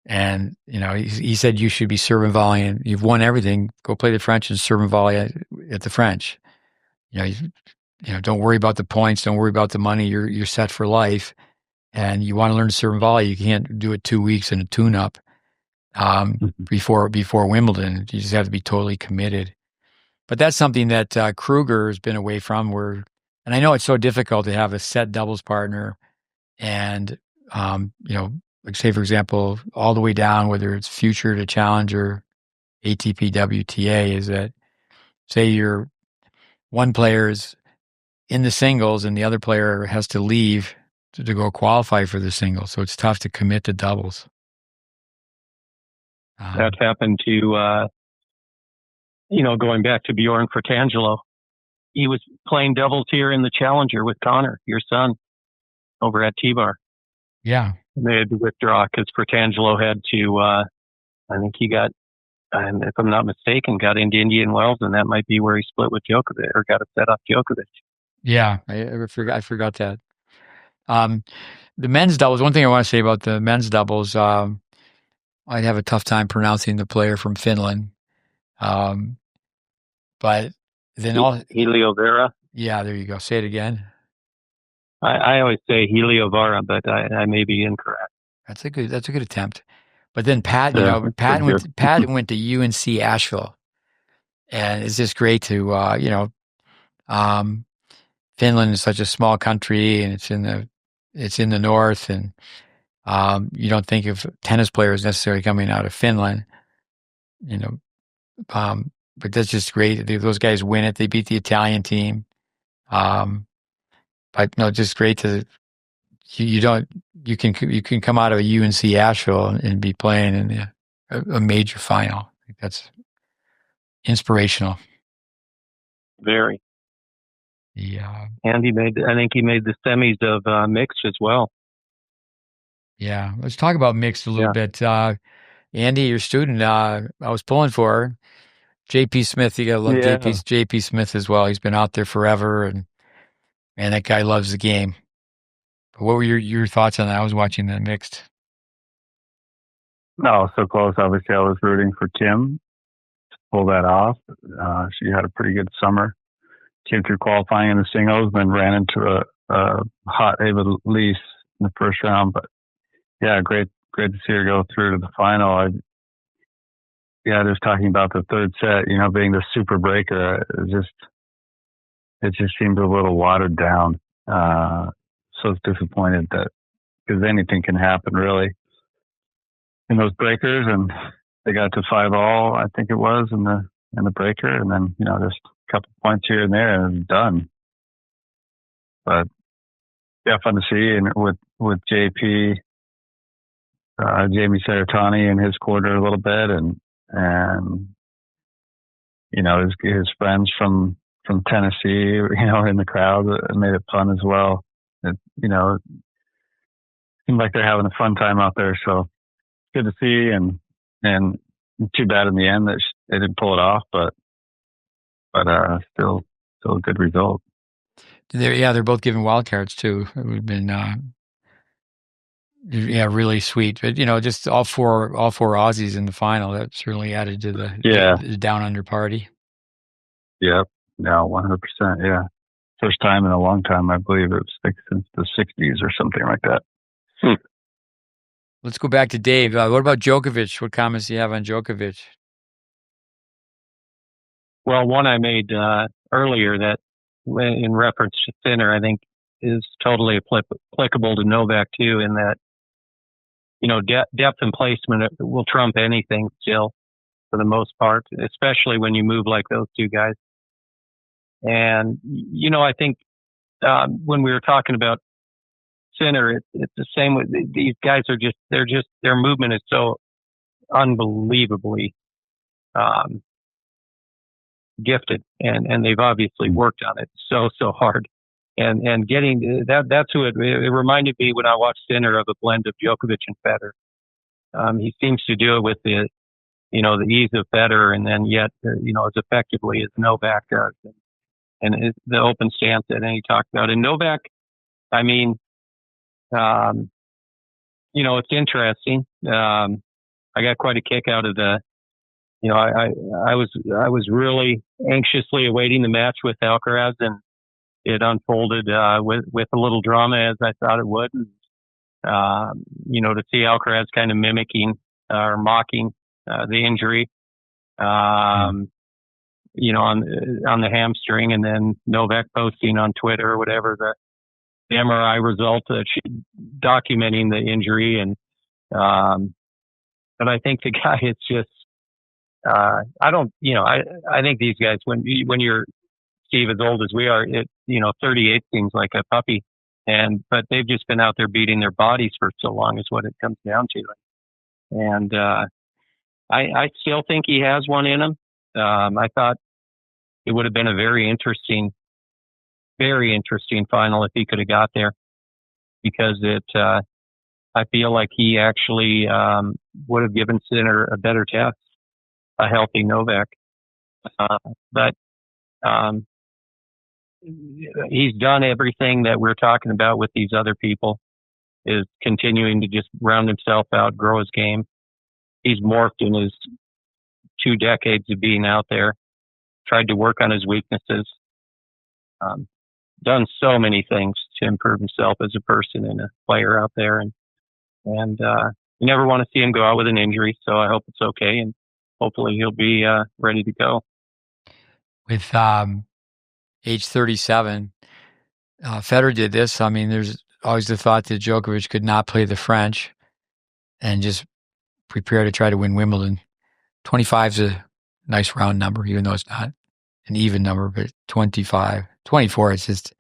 And, he said you should be serving volley and you've won everything. Go play the French and serve and volley at the French. Don't worry about the points. Don't worry about the money. You're set for life. And you want to learn to serve and volley. You can't do it 2 weeks in a tune-up before Wimbledon. You just have to be totally committed. But that's something that Kruger has been away from. And I know it's so difficult to have a set doubles partner, and like say for example, all the way down, whether it's future to challenger, ATP, WTA, is that say your one player is in the singles and the other player has to leave to go qualify for the singles, so it's tough to commit to doubles. That's happened to. Going back to Bjorn Fratangelo, he was playing doubles here in the Challenger with Connor, your son, over at T-Bar. Yeah. And they had to withdraw because Fratangelo had to, I think he got, and if I'm not mistaken, got into Indian Wells, and that might be where he split with Djokovic or got a set off Djokovic. Yeah, I forgot that. The men's doubles, one thing I want to say about the men's doubles, I'd have a tough time pronouncing the player from Finland. But then Heliovara. Yeah, there you go. Say it again. I always say Heliovara, but I may be incorrect. That's a good attempt. But then Pat went to UNC Asheville, and it's just great to Finland is such a small country, and it's in the north, and you don't think of tennis players necessarily coming out of Finland, but that's just great. Those guys win it. They beat the Italian team. But no, just great to you can come out of a UNC Asheville and be playing in a major final. I think that's inspirational. Very. Yeah. And I think he made the semis of mixed as well. Yeah. Let's talk about mixed a little bit. Andy, your student, I was pulling for her. JP Smith, you gotta love JP Smith as well. He's been out there forever, and that guy loves the game. But what were your thoughts on that? I was watching the mixed. No, so close. Obviously, I was rooting for Kim to pull that off. She had a pretty good summer. Came through qualifying in the singles, then ran into a hot Ava Lease in the first round. But yeah, great to see her go through to the final. Just talking about the third set, being the super breaker, it just seemed a little watered down. So I was disappointed because anything can happen really in those breakers, and they got to 5-all, I think it was, in the breaker, and then just a couple points here and there, and done. But yeah, fun to see, and with JP, Jamie Saratani in his quarter a little bit, and his friends from Tennessee, in the crowd, made it fun as well. It seemed like they're having a fun time out there, so good to see, and too bad in the end that they didn't pull it off, but still a good result. They're both giving wild cards too. It would have been really sweet. But just all four Aussies in the final, that certainly added to the down under party. Yep. No, 100%. Yeah. First time in a long time, I believe it was since the 60s or something like that. Let's go back to Dave. What about Djokovic? What comments do you have on Djokovic? Well, one I made earlier that in reference to Sinner, I think is totally applicable to Novak too, in that, depth and placement will trump anything still for the most part, especially when you move like those two guys. And, I think when we were talking about Sinner, it's the same with these guys. Their movement is so unbelievably gifted, and they've obviously worked on it so hard. And getting that's who it reminded me when I watched Sinner of a blend of Djokovic and Federer. He seems to do it with the ease of Federer, and then yet as effectively as Novak does, and the open stance that he talked about. And Novak, I mean, it's interesting. I got quite a kick out of the. I was really anxiously awaiting the match with Alcaraz, and it unfolded with a little drama as I thought it would. And, to see Alcaraz kind of mimicking or mocking the injury, on the hamstring, and then Novak posting on Twitter or whatever the MRI result, documenting the injury, and but I think the guy, it's just I think these guys, when you're Steve as old as we are, 38 seems like a puppy, but they've just been out there beating their bodies for so long is what it comes down to. And I still think he has one in him. I thought it would have been a very interesting final if he could have got there, because I feel like he actually would have given Sinner a better test, a healthy Novak. But he's done everything that we're talking about with these other people, is continuing to just round himself out, grow his game. He's morphed in his 2 decades of being out there, tried to work on his weaknesses, done so many things to improve himself as a person and a player out there. And you never want to see him go out with an injury. So I hope it's okay. And hopefully he'll be ready to go. With age 37, Federer did this. I mean, there's always the thought that Djokovic could not play the French and just prepare to try to win Wimbledon. 25 is nice round number, even though it's not an even number, but 25, 24, it's just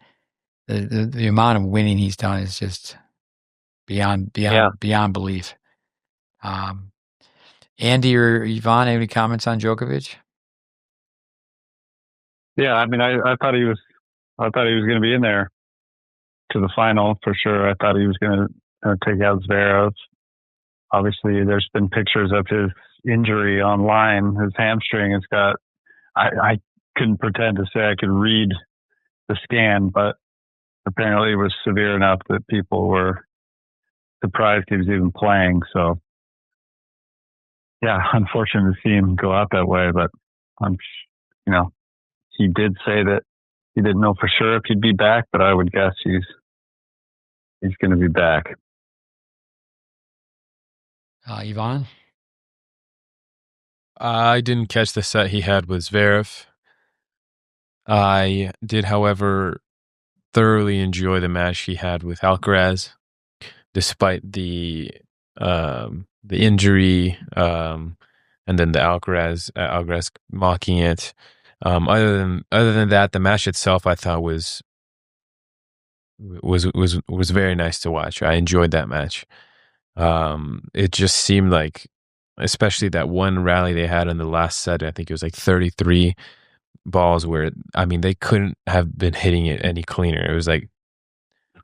the amount of winning he's done is just beyond belief. Andy or Yvonne, any comments on Djokovic? Yeah, I mean, I thought he was going to be in there to the final for sure. I thought he was going to take out Zverev. Obviously, there's been pictures of his injury online. His hamstring has got. I couldn't pretend to say I could read the scan, but apparently it was severe enough that people were surprised he was even playing. So, yeah, unfortunate to see him go out that way. But he did say that he didn't know for sure if he'd be back, but I would guess he's going to be back. Yvonne? I didn't catch the set he had with Zverev. I did, however, thoroughly enjoy the match he had with Alcaraz, despite the injury, and then the Alcaraz mocking it. Other than that, the match itself I thought was very nice to watch. I enjoyed that match. It just seemed like, especially that one rally they had in the last set, I think it was like 33 balls where, I mean, they couldn't have been hitting it any cleaner. It was like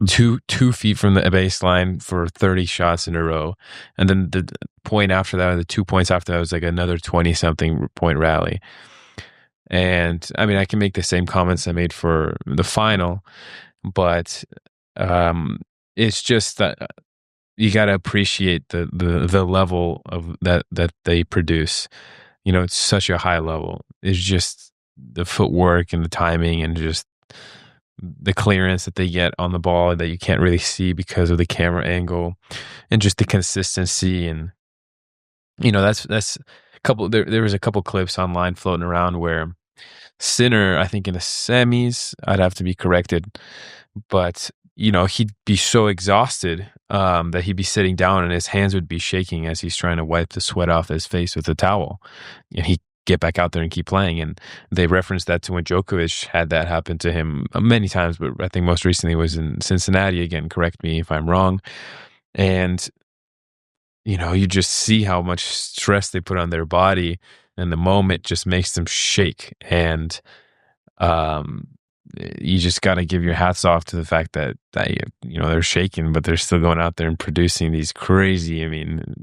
2 feet from the baseline for 30 shots in a row. And then the point after that, or the 2 points after that, was like another 20 something point rally. And I mean, I can make the same comments I made for the final, but it's just that you got to appreciate the level of that they produce. It's such a high level. It's just the footwork and the timing and just the clearance that they get on the ball that you can't really see because of the camera angle, and just the consistency. And that's a couple. There was a couple clips online floating around where Sinner, I think in the semis, I'd have to be corrected, but he'd be so exhausted that he'd be sitting down and his hands would be shaking as he's trying to wipe the sweat off his face with a towel, and he'd get back out there and keep playing. And they referenced that to when Djokovic had that happen to him many times, but I think most recently was in Cincinnati. Again, correct me if I'm wrong. And you just see how much stress they put on their body, and the moment just makes them shake. And you just got to give your hats off to the fact that they're shaking, but they're still going out there and producing these crazy,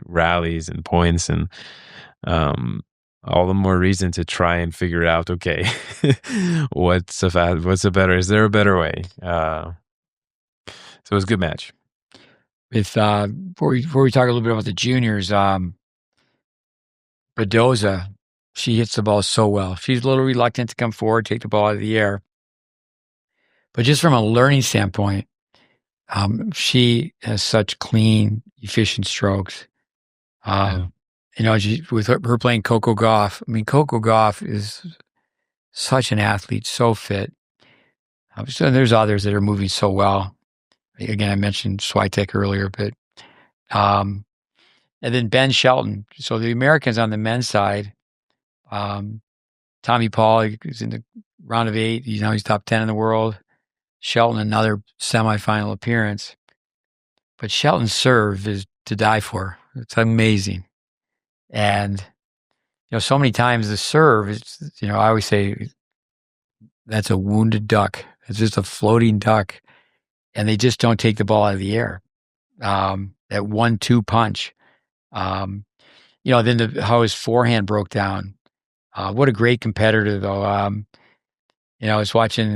rallies and points, and all the more reason to try and figure out, okay, what's a better? Is there a better way? So it was a good match. With before we talk a little bit about the juniors, Badoza, she hits the ball so well. She's a little reluctant to come forward, take the ball out of the air. But just from a learning standpoint, she has such clean, efficient strokes. With her playing Coco Gauff, Coco Gauff is such an athlete, so fit. So there's others that are moving so well. Again, I mentioned Swiatek earlier, but and then Ben Shelton. So the Americans on the men's side, Tommy Paul is in the round of 8. He's top 10 in the world. Shelton, another semifinal appearance. But Shelton's serve is to die for. It's amazing. And, so many times the serve is, I always say that's a wounded duck. It's just a floating duck. And they just don't take the ball out of the air. That 1-2 punch. Then how his forehand broke down. What a great competitor, though. I was watching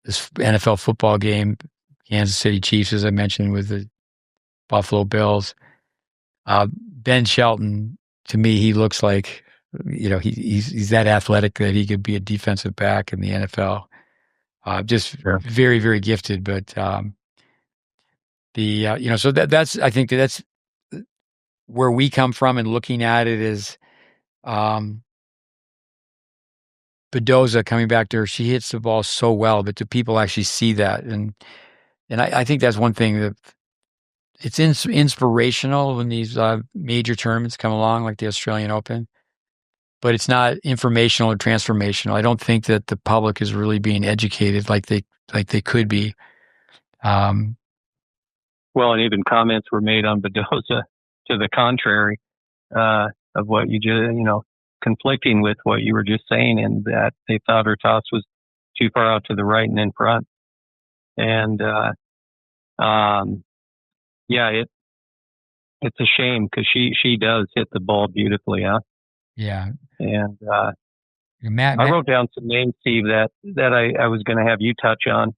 this NFL football game, Kansas City Chiefs, as I mentioned, with the Buffalo Bills. Ben Shelton, to me, he looks like, he's that athletic that he could be a defensive back in the NFL. Very, very gifted. But so that's I think that's where we come from, and looking at it is Badoza coming back to her. She hits the ball so well, but do people actually see that? And I think that's one thing that it's inspirational when these major tournaments come along, like the Australian Open. but it's not informational or transformational. I don't think that the public is really being educated like they could be. Well, and even comments were made on Badoza to the contrary of what you just, conflicting with what you were just saying, and that they thought her toss was too far out to the right and in front. And it's a shame because she does hit the ball beautifully, huh? Yeah. And Matt, I wrote down some names, Steve, that I was going to have you touch on.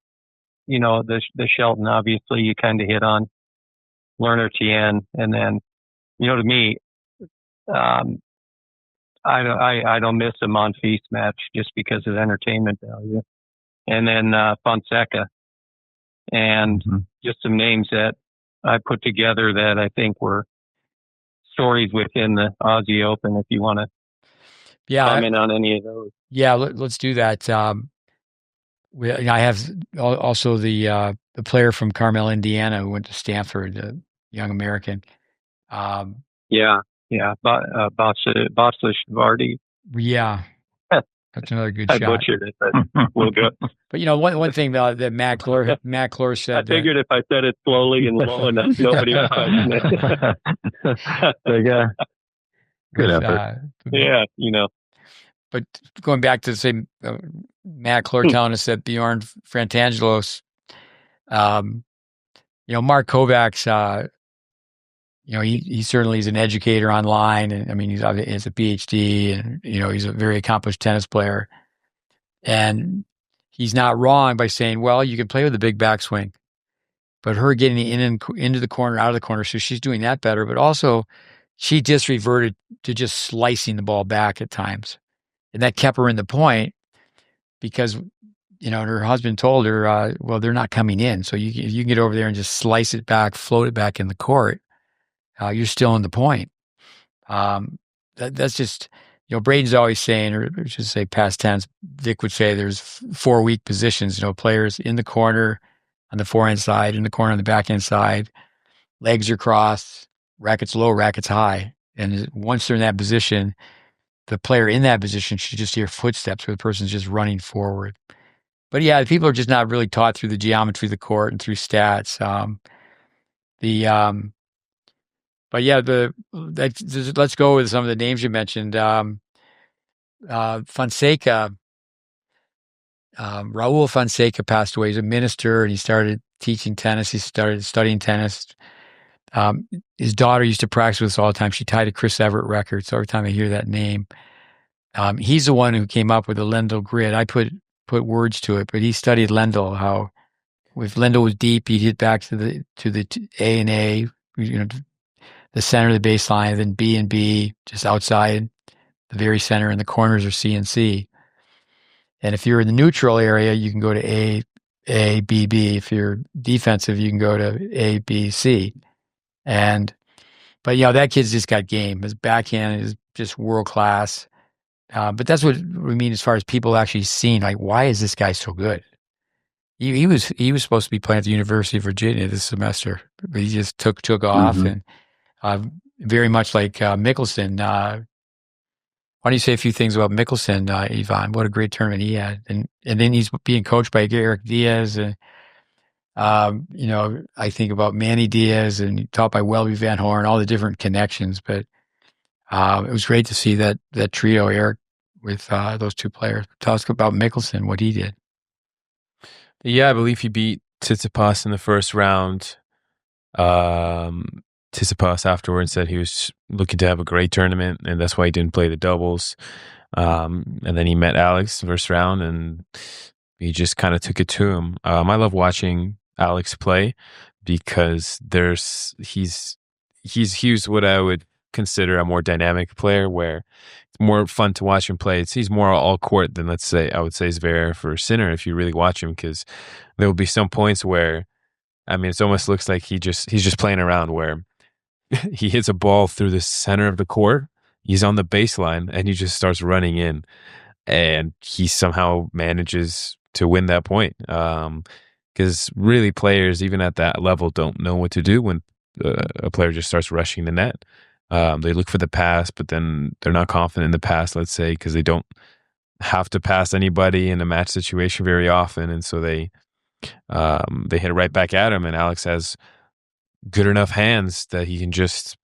The Shelton, obviously, you kind of hit on. Lerner Tien, and then, to me, I don't miss a Monfils match just because of entertainment value. And then Fonseca, and just some names that I put together that I think were stories within the Aussie Open. If you want to comment on any of those, let's do that. I have also the player from Carmel, Indiana, who went to Stanford, the young American. Boslish Vardy. Yeah, that's another good shot. I butchered it, but we'll go. But one thing that Matt Clore said. I figured if I said it slowly and low enough, nobody would question it. Good effort. But going back to the same, Matt Clore telling us that Bjorn Frantangelos, Mark Kovacs, he certainly is an educator online, and I mean, he has a PhD, and he's a very accomplished tennis player, and he's not wrong by saying, well, you can play with a big backswing, but her getting in and into the corner, out of the corner, so she's doing that better, but also she just reverted to just slicing the ball back at times, and that kept her in the point because her husband told her, well, they're not coming in, so you can get over there and just slice it back, float it back in the court. You're still in the point. That's just, Braden's always saying, or I should say past tense, Vic would say there's 4 weak positions, players in the corner on the forehand side, in the corner on the backhand side, legs are crossed, rackets low, rackets high. And once they're in that position, the player in that position should just hear footsteps where the person's just running forward. But yeah, people are just not really taught through the geometry of the court and through stats. But yeah, let's go with some of the names you mentioned. Fonseca, Raul Fonseca passed away. He's a minister, and he started teaching tennis. He started studying tennis. His daughter used to practice with us all the time. She tied a Chris Everett record. So every time I hear that name, he's the one who came up with the Lendl grid. I put words to it, but he studied Lendl. How if Lendl was deep, he'd hit back to the A and A, the center of the baseline, then B and B, just outside the very center, and the corners are C and C. And if you're in the neutral area, you can go to A, B, B. If you're defensive, you can go to A, B, C. But that kid's just got game. His backhand is just world class. But that's what we mean as far as people actually seeing, like, why is this guy so good? He was supposed to be playing at the University of Virginia this semester, but he just took off, and very much like Mickelson. Why don't you say a few things about Mickelson, Yvonne? What a great tournament he had, and then he's being coached by Eric Diaz, and I think about Manny Diaz and taught by Welby Van Horn, all the different connections. But it was great to see that trio, Eric, with those two players. Tell us about Mickelson, what he did. Yeah, I believe he beat Tsitsipas in the first round. Tsitsipas afterwards said he was looking to have a great tournament, and that's why he didn't play the doubles. And then he met Alex first round, and he just kind of took it to him. I love watching Alex play because he's what I would consider a more dynamic player, where it's more fun to watch him play. He's more all court than, let's say, I would say Zverev or Sinner if you really watch him, because there will be some points where, I mean, it almost looks like he's just playing around, where he hits a ball through the center of the court, he's on the baseline, and he just starts running in, and he somehow manages to win that point. Because really, players, even at that level, don't know what to do when a player just starts rushing the net. They look for the pass, but then they're not confident in the pass, let's say, because they don't have to pass anybody in a match situation very often. And so they hit it right back at him. And Alex has good enough hands that he can just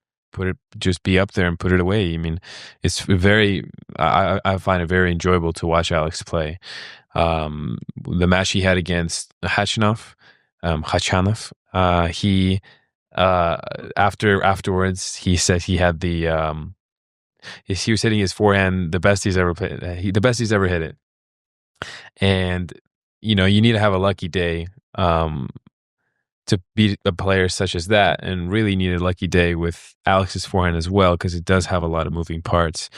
be up there and put it away. I mean, it's very, I find it very enjoyable to watch Alex play. The match he had against Khachanov, he afterwards he said he had he was hitting his forehand the best he's ever played, the best he's ever hit it. And you need to have a lucky day to beat a player such as that, and really need a lucky day with Alex's forehand as well, because it does have a lot of moving parts.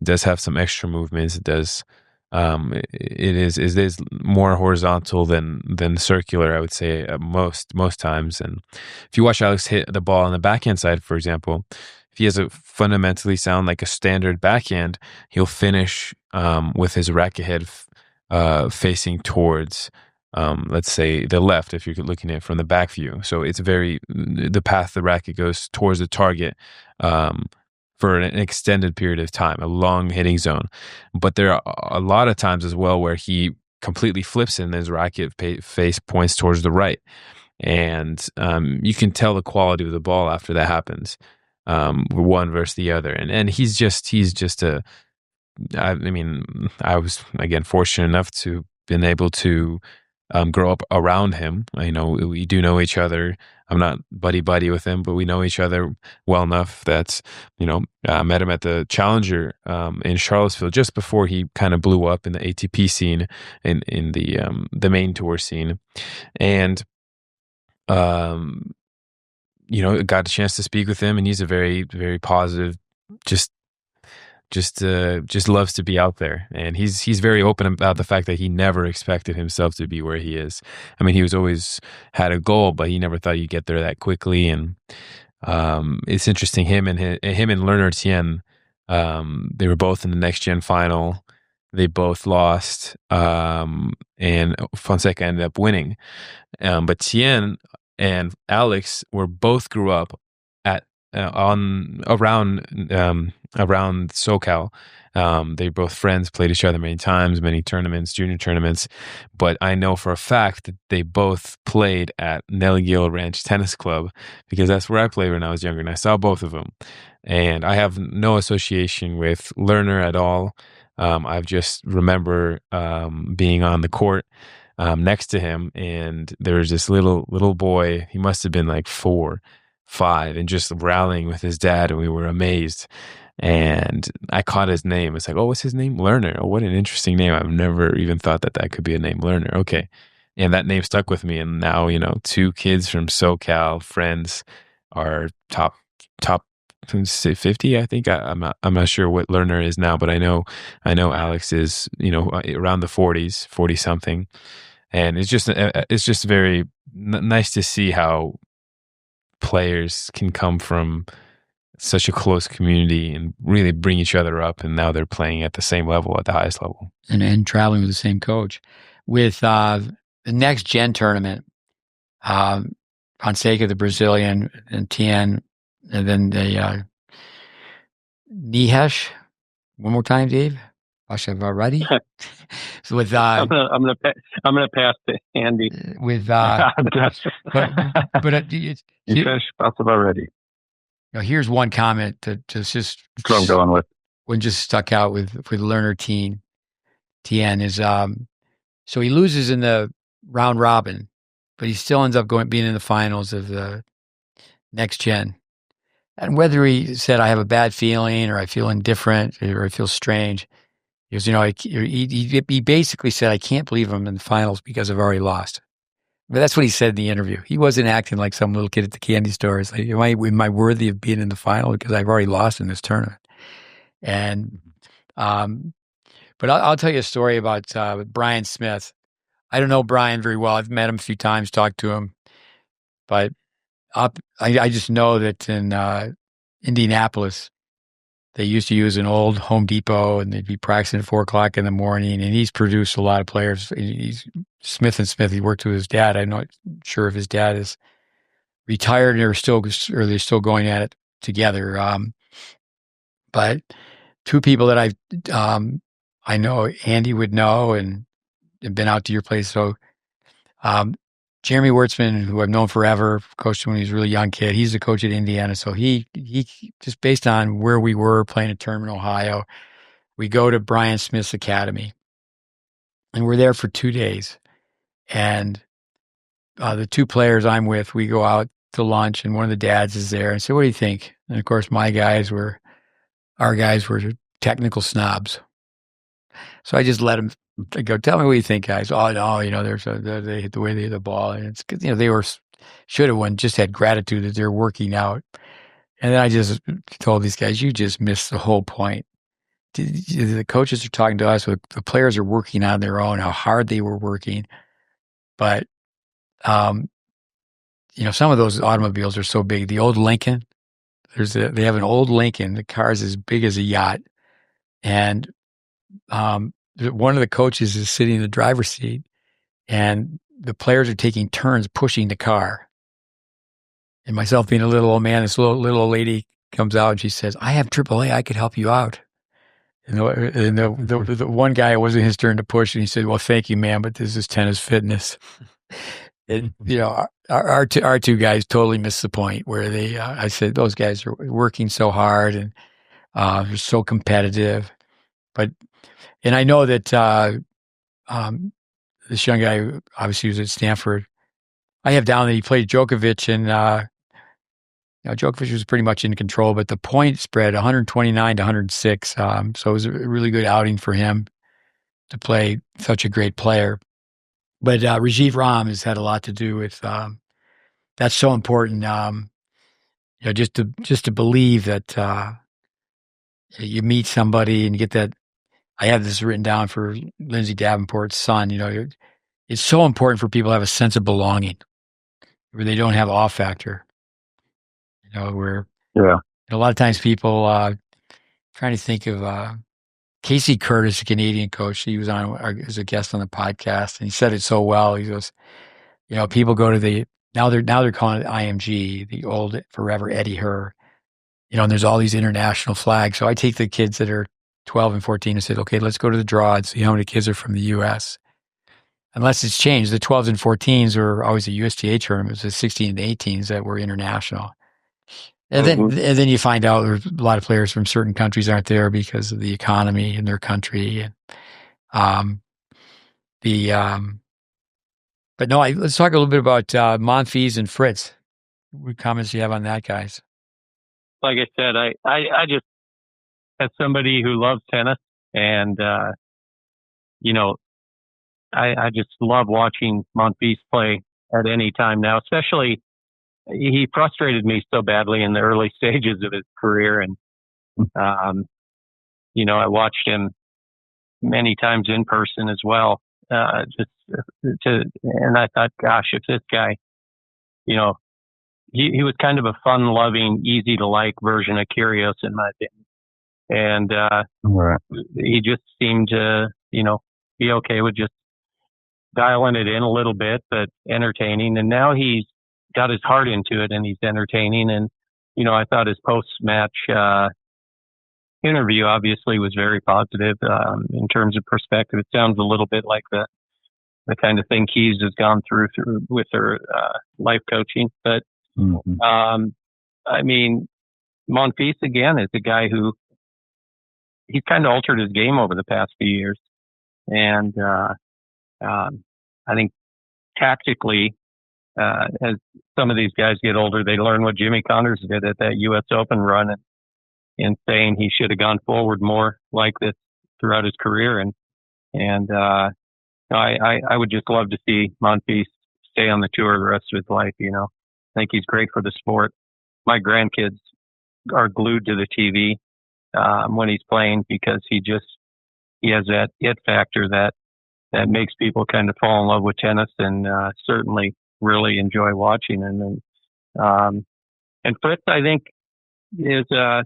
It does have some extra movements. It does. It is more horizontal than circular, I would say, most times. And if you watch Alex hit the ball on the backhand side, for example, if he has a fundamentally sound like a standard backhand, he'll finish with his racket head facing towards, let's say, the left, if you're looking at it from the back view. So it's the path the racket goes towards the target for an extended period of time, a long hitting zone. But there are a lot of times as well where he completely flips and his racket face points towards the right. And you can tell the quality of the ball after that happens, one versus the other. And he's just I mean, I was, again, fortunate enough to been able to grow up around him. We do know each other. I'm not buddy with him, but we know each other well enough that, I met him at the Challenger in Charlottesville just before he kind of blew up in the ATP scene, in the main tour scene. And, got a chance to speak with him, and he's a very, very positive, just loves to be out there. And he's very open about the fact that he never expected himself to be where he is. I mean, he was always had a goal, but he never thought you'd get there that quickly. And it's interesting, him and Lerner Tien, they were both in the next gen final. They both lost, and Fonseca ended up winning. But Tien and Alex grew up at around SoCal. They're both friends, played each other many times, many tournaments, junior tournaments. But I know for a fact that they both played at Nelly Gill Ranch Tennis Club, because that's where I played when I was younger, and I saw both of them. And I have no association with Lerner at all. I just remember being on the court next to him, and there was this little boy. He must have been like 4, 5, and just rallying with his dad, and we were amazed. And I caught his name. It's like, oh, what's his name? Lerner. Oh, what an interesting name. I've never even thought that could be a name, Lerner. Okay. And that name stuck with me. And now, 2 kids from SoCal, friends, are top 50, I think. I'm not sure what Lerner is now, but I know Alex is, around the 40s, 40 something. And it's just very nice to see how players can come from such a close community and really bring each other up, and now they're playing at the same level, at the highest level, and traveling with the same coach. With the next gen tournament, Fonseca, the Brazilian, and Tien, and then the Nihesh. One more time, Dave. Ozerets. So with I'm gonna pass to Andy. With you finished already. Here's one comment that just that's what I'm going with. When just stuck out with Lerner Tien is so he loses in the round robin, but he still ends up being in the finals of the next gen. And whether he said, I have a bad feeling, or I feel indifferent, or I feel strange, because he basically said, I can't believe I'm in the finals because I've already lost. But that's what he said in the interview. He wasn't acting like some little kid at the candy store. It's like, am I worthy of being in the final because I've already lost in this tournament? And, but I'll tell you a story about Bryant Smith. I don't know Brian very well. I've met him a few times, talked to him, but I just know that in Indianapolis, they used to use an old Home Depot, and they'd be practicing at 4:00 in the morning. And he's produced a lot of players. He's Smith and Smith. He worked with his dad. I'm not sure if his dad is retired or they're still going at it together. But two people that I know Andy would know and have been out to your place. So Jeremy Wertzman, who I've known forever, coached when he was a really young kid. He's the coach at Indiana. So he just based on where we were playing a tournament in Ohio, we go to Brian Smith's academy, and we're there for 2 days. And the two players I'm with, we go out to lunch, and one of the dads is there and say, "What do you think?" And of course, our guys were technical snobs. So I just let them go, "Tell me what you think, guys." "Oh, no, they hit the way they hit the ball. And it's because, they should have won, just had gratitude that they're working out." And then I just told these guys, "You just missed the whole point. The coaches are talking to us, the players are working on their own, how hard they were working. But, some of those automobiles are so big. The old Lincoln, they have an old Lincoln. The car is as big as a yacht. And one of the coaches is sitting in the driver's seat, and the players are taking turns pushing the car. And myself being a little old man, this little old lady comes out and she says, "I have AAA. I could help you out." And the one guy, it wasn't his turn to push, and he said, "Well, thank you, ma'am, but this is tennis fitness." And our two guys totally missed the point where I said, those guys are working so hard and they're so competitive. And I know that this young guy obviously was at Stanford. I have down that he played Djokovic, and Djokovic was pretty much in control, but the point spread 129 to 106. So it was a really good outing for him to play such a great player. But Rajiv Ram has had a lot to do with that's so important. Just to believe that you meet somebody and you get that. I have this written down for Lindsay Davenport's son. It's so important for people to have a sense of belonging, where they don't have awe factor. Where a lot of times people trying to think of Casey Curtis, a Canadian coach. He was on as a guest on the podcast, and he said it so well. He goes, people go to now they're calling it IMG, the old forever Eddie Herr. And there's all these international flags. So I take the kids that are 12 and 14 and said, "Okay, let's go to the draw and see how many kids are from the U.S." Unless it's changed. The 12s and 14s were always a USTA tournament. It was the 16 and 18s that were international. And then you find out there's a lot of players from certain countries aren't there because of the economy in their country. And but no, let's talk a little bit about Monfils and Fritz. What comments do you have on that, guys? Like I said, I just, as somebody who loves tennis, and I just love watching Monfils play at any time now. Especially, he frustrated me so badly in the early stages of his career, and I watched him many times in person as well. And I thought, gosh, if this guy, he was kind of a fun-loving, easy-to-like version of Kyrgios, in my opinion. And he just seemed to, be okay with just dialing it in a little bit, but entertaining. And now he's got his heart into it, and he's entertaining. And, I thought his post-match interview obviously was very positive in terms of perspective. It sounds a little bit like the kind of thing Keys has gone through with her life coaching. But, Monfils, again, is a guy who he's kind of altered his game over the past few years. And I think tactically, as some of these guys get older, they learn what Jimmy Connors did at that U.S. Open run, and saying he should have gone forward more like this throughout his career. And I would just love to see Monfils stay on the tour the rest of his life. I think he's great for the sport. My grandkids are glued to the TV when he's playing, because he has that it factor that makes people kind of fall in love with tennis, and certainly really enjoy watching him. And Fritz, I think, is a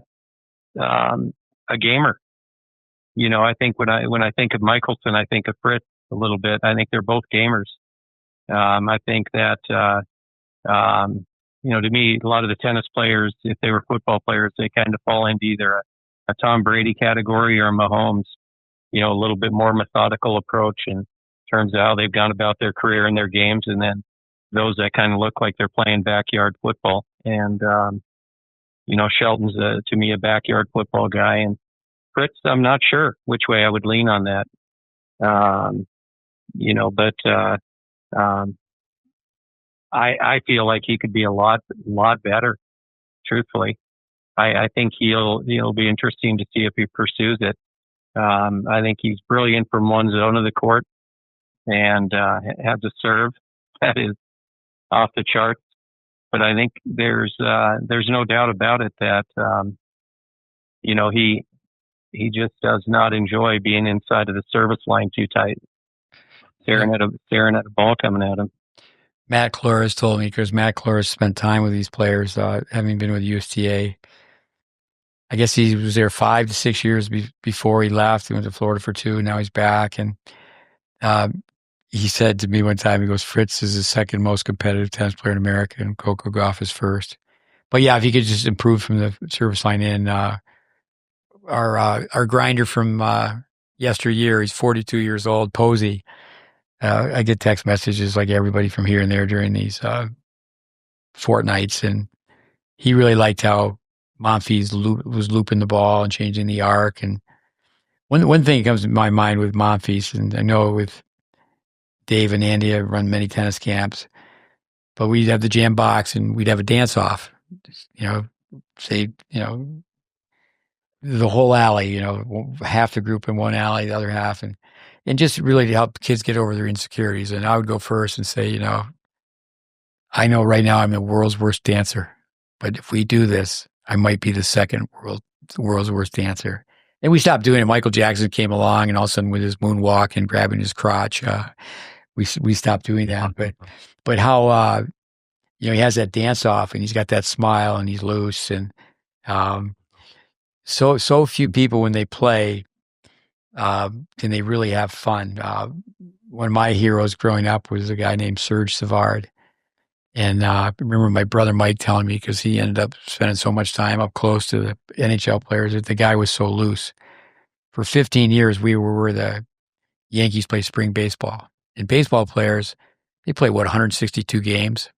gamer. I think when I think of Michelson, I think of Fritz a little bit. I think they're both gamers. I think that to me, a lot of the tennis players, if they were football players, they kind of fall into either a Tom Brady category or a Mahomes, a little bit more methodical approach in terms of how they've gone about their career and their games, and then those that kind of look like they're playing backyard football. And, Shelton's, to me, a backyard football guy. And Fritz, I'm not sure which way I would lean on that. I feel like he could be a lot better, truthfully. I think he'll be interesting to see if he pursues it. I think he's brilliant from one zone of the court and has a serve that is off the charts. But I think there's no doubt about it that he just does not enjoy being inside of the service line too tight, staring at a ball coming at him. Matt Clores told me, because Matt Clores spent time with these players, having been with USTA. I guess he was there 5 to 6 years before he left. He went to Florida for 2. Now he's back. And he said to me one time, he goes, Fritz is the second most competitive tennis player in America, and Coco Gauff is first. But yeah, if he could just improve from the service line in, our grinder from yesteryear, he's 42 years old, Posey. I get text messages like everybody from here and there during these fortnights, and he really liked how Monfils was looping the ball and changing the arc. And one thing that comes to my mind with Monfils, and I know with Dave and Andy, I've run many tennis camps, but we'd have the jam box and we'd have a dance off, say, the whole alley, half the group in one alley, the other half, and just really to help kids get over their insecurities. And I would go first and say, I know right now I'm the world's worst dancer, but if we do this, I might be the second world's worst dancer. And we stopped doing it. Michael Jackson came along, and all of a sudden with his moonwalk and grabbing his crotch, we stopped doing that. But how, he has that dance off, and he's got that smile, and he's loose. And so few people when they play, can they really have fun. One of my heroes growing up was a guy named Serge Savard. And I remember my brother Mike telling me, because he ended up spending so much time up close to the NHL players, that the guy was so loose. For 15 years, we were where the Yankees play spring baseball. And baseball players, they play, 162 games?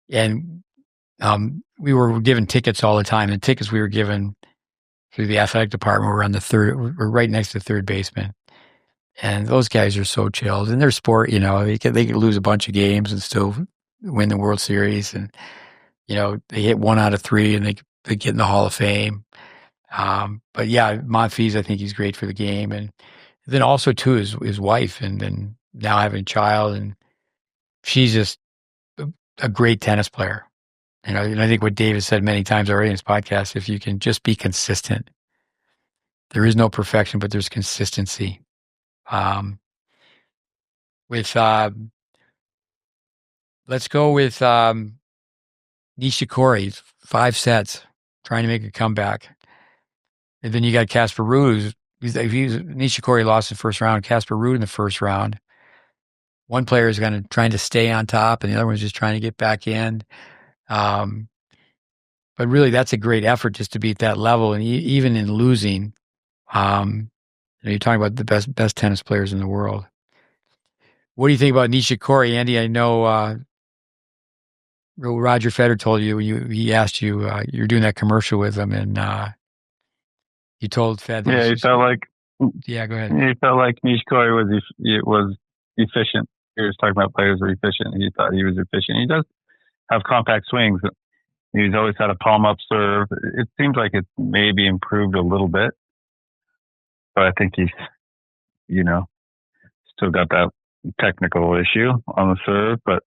And we were given tickets all the time. And tickets we were given through the athletic department were we're right next to the third baseman. And those guys are so chilled. In their sport, they could lose a bunch of games and still win the World Series. And, they hit 1 out of 3 and they get in the Hall of Fame. But yeah, Monfils, I think he's great for the game. And then also too, his wife, and then now having a child, and she's just a great tennis player. And I think what Dave has said many times already in his podcast, if you can just be consistent, there is no perfection, but there's consistency. Let's go with Nishikori, 5 sets, trying to make a comeback. And then you got Casper Ruud. Nishikori lost the first round. Casper Ruud in the first round. One player is trying to stay on top, and the other one's just trying to get back in. But really, that's a great effort just to be at that level. And even in losing, you're talking about the best tennis players in the world. What do you think about Nishikori, Andy? I know Roger Federer told you, he asked you, you're doing that commercial with him, and you told Fed. Yeah, he felt like. Yeah, go ahead. He felt like Nishikori was efficient. He was talking about players were efficient. He thought he was efficient. He does have compact swings. He's always had a palm up serve. It seems like it's maybe improved a little bit, but I think he's, still got that technical issue on the serve, but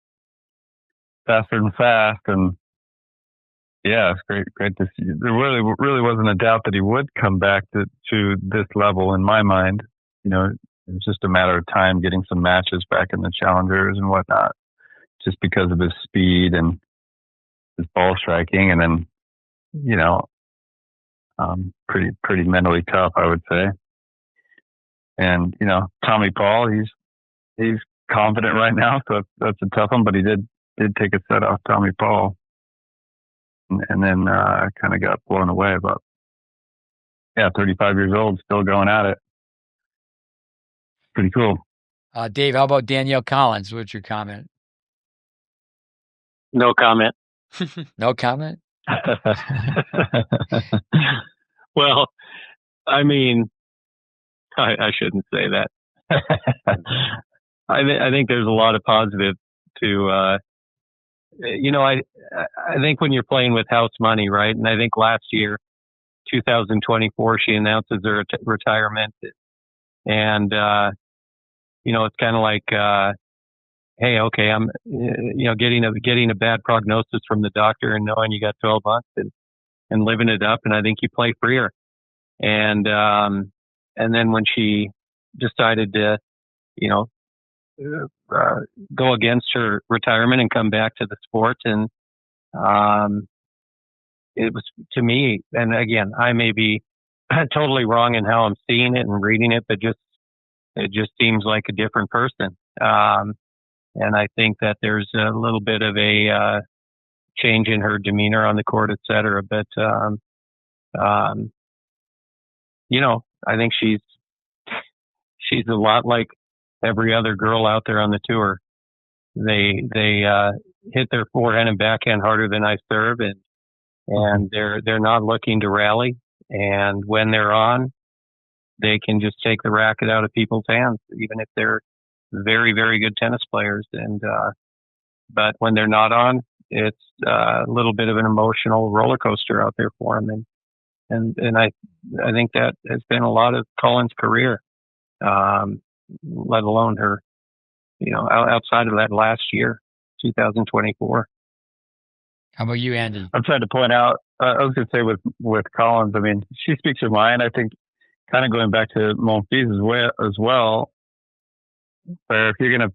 faster and fast. And yeah, it's great to see. There really wasn't a doubt that he would come back to this level in my mind. It's just a matter of time getting some matches back in the challengers and whatnot, just because of his speed and his ball striking. And then, pretty mentally tough, I would say. And, Tommy Paul, he's confident right now. So that's a tough one, but he did take a set off Tommy Paul and then kind of got blown away. But 35 years old, still going at it. Pretty cool. Dave, how about Danielle Collins? What's your comment? No comment. No comment? Well, I mean, I shouldn't say that. I think there's a lot of positive to, I think when you're playing with house money, right? And I think last year, 2024, she announces her retirement. And, it's kind of like, hey, okay, I'm, getting a bad prognosis from the doctor and knowing you got 12 months and living it up. And I think you play freer. And then when she decided to, go against her retirement and come back to the sport, and it was, to me, and again, I may be totally wrong in how I'm seeing it and reading it, but it just seems like a different person. And I think that there's a little bit of a change in her demeanor on the court, et cetera. But I think she's a lot like every other girl out there on the tour. They hit their forehand and backhand harder than I serve, and they're not looking to rally. And when they're on, they can just take the racket out of people's hands, even if they're very, very good tennis players. And but when they're not on, it's a little bit of an emotional roller coaster out there for them. And I think that has been a lot of Collins' career, let alone her, outside of that last year, 2024. How about you, Andy? I'm trying to point out, I was going to say with Collins, I mean, she speaks her mind. I think kind of going back to Monfils as well, where if you're going to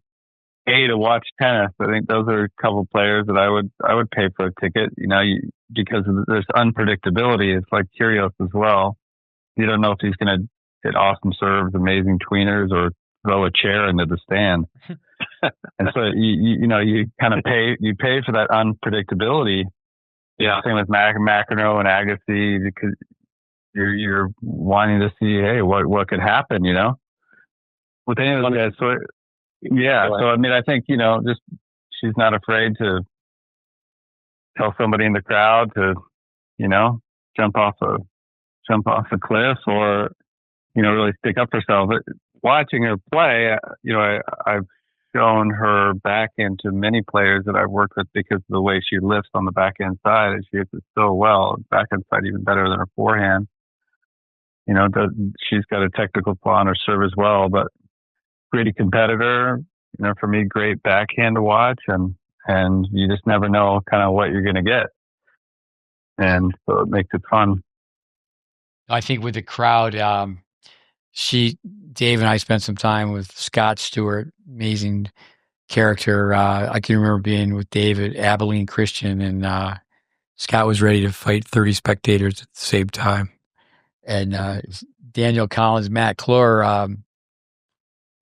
pay to watch tennis, I think those are a couple of players that I would pay for a ticket, because there's unpredictability. It's like Kyrgios as well. You don't know if he's going to hit awesome serves, amazing tweeners, or throw a chair into the stand. And so you kind of pay for that unpredictability. Yeah. Same with McEnroe and Agassi, because you're wanting to see, hey, what could happen, with any of those guys. So yeah, so I mean, I think just she's not afraid to tell somebody in the crowd to jump off a cliff, or really stick up for herself. But watching her play, I've shown her back into many players that I've worked with because of the way she lifts on the backhand side, and she hits it so well. Backhand side even better than her forehand. She's got a technical flaw on her serve as well, but pretty competitor. For me, great backhand to watch, and you just never know kind of what you're going to get, and so it makes it fun. I think with the crowd, Dave and I spent some time with Scott Stewart, amazing character. I can remember being with Dave at Abilene Christian, and Scott was ready to fight 30 spectators at the same time. And Danielle Collins, Matt Clore,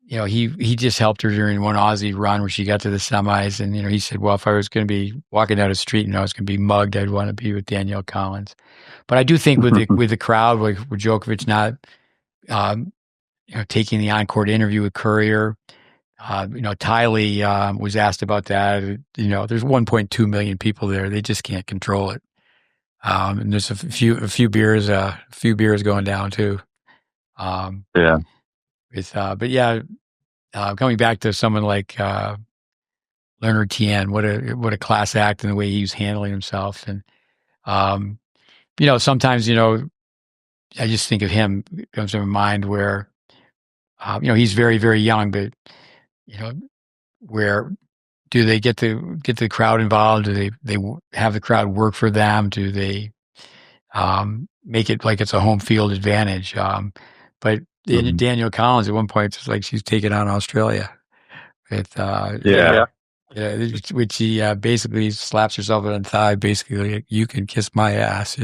he just helped her during one Aussie run where she got to the semis. And, he said, well, if I was going to be walking down the street and I was going to be mugged, I'd want to be with Danielle Collins. But I do think with the crowd, with Djokovic not, taking the on-court interview with Courier, Tiley was asked about that. There's 1.2 million people there. They just can't control it. And there's a few beers going down too. Yeah. But yeah, coming back to someone like Leonard Tien, what a class act in the way he's handling himself. And sometimes I just think of him, it comes to my mind where he's very, very young, but where do they get the crowd involved? Do they have the crowd work for them? Do they make it like it's a home field advantage? But Danielle Collins at one point, it's like she's taking on Australia with which she basically slaps herself on the thigh, basically like, you can kiss my ass,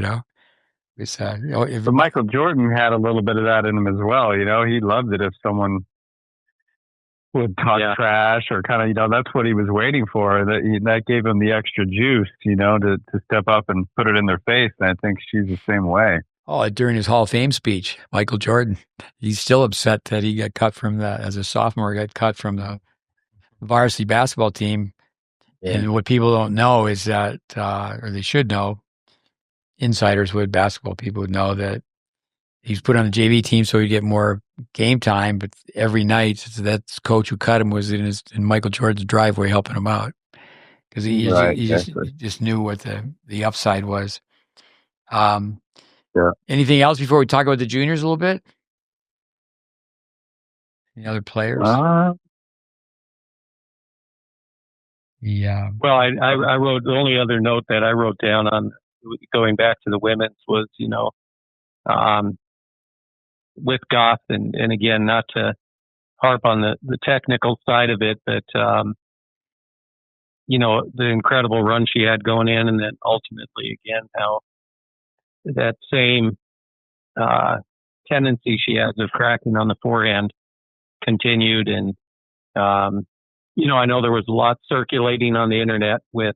It's, but Michael Jordan had a little bit of that in him as well. He loved it if someone would talk trash or kind of, that's what he was waiting for. That gave him the extra juice, to step up and put it in their face. And I think she's the same way. Oh, during his Hall of Fame speech, Michael Jordan, he's still upset that he got cut from as a sophomore, got cut from the varsity basketball team. Yeah. And what people don't know is that, or they should know, insiders would, basketball people would know that he's put on the JV team so he'd get more game time, but every night that coach who cut him was in Michael Jordan's driveway helping him out because he just knew what the upside was. Anything else before we talk about the juniors a little bit? Any other players? Yeah. Well, I wrote, the only other note that I wrote down on going back to the women's was, with Goff and again, not to harp on the technical side of it, but, the incredible run she had going in, and then ultimately again, how that same, tendency she has of cracking on the forehand continued. And, I know there was a lot circulating on the internet with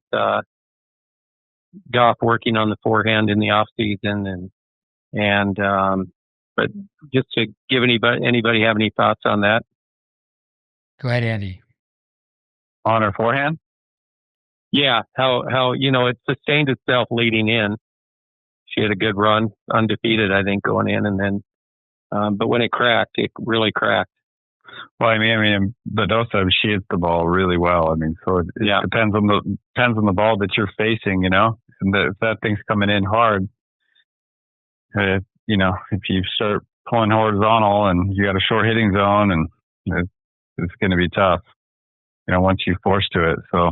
Goff working on the forehand in the off season, and but just to give anybody have any thoughts on that? Go ahead, Andy. On her forehand? Yeah, how it sustained itself leading in. She had a good run, undefeated, I think, going in, and then but when it cracked, it really cracked. Well, I mean, but also she hits the ball really well. I mean, so it depends on the ball that you're facing, and if that thing's coming in hard, if you start pulling horizontal and you got a short hitting zone, and it's going to be tough, once you force to it. So,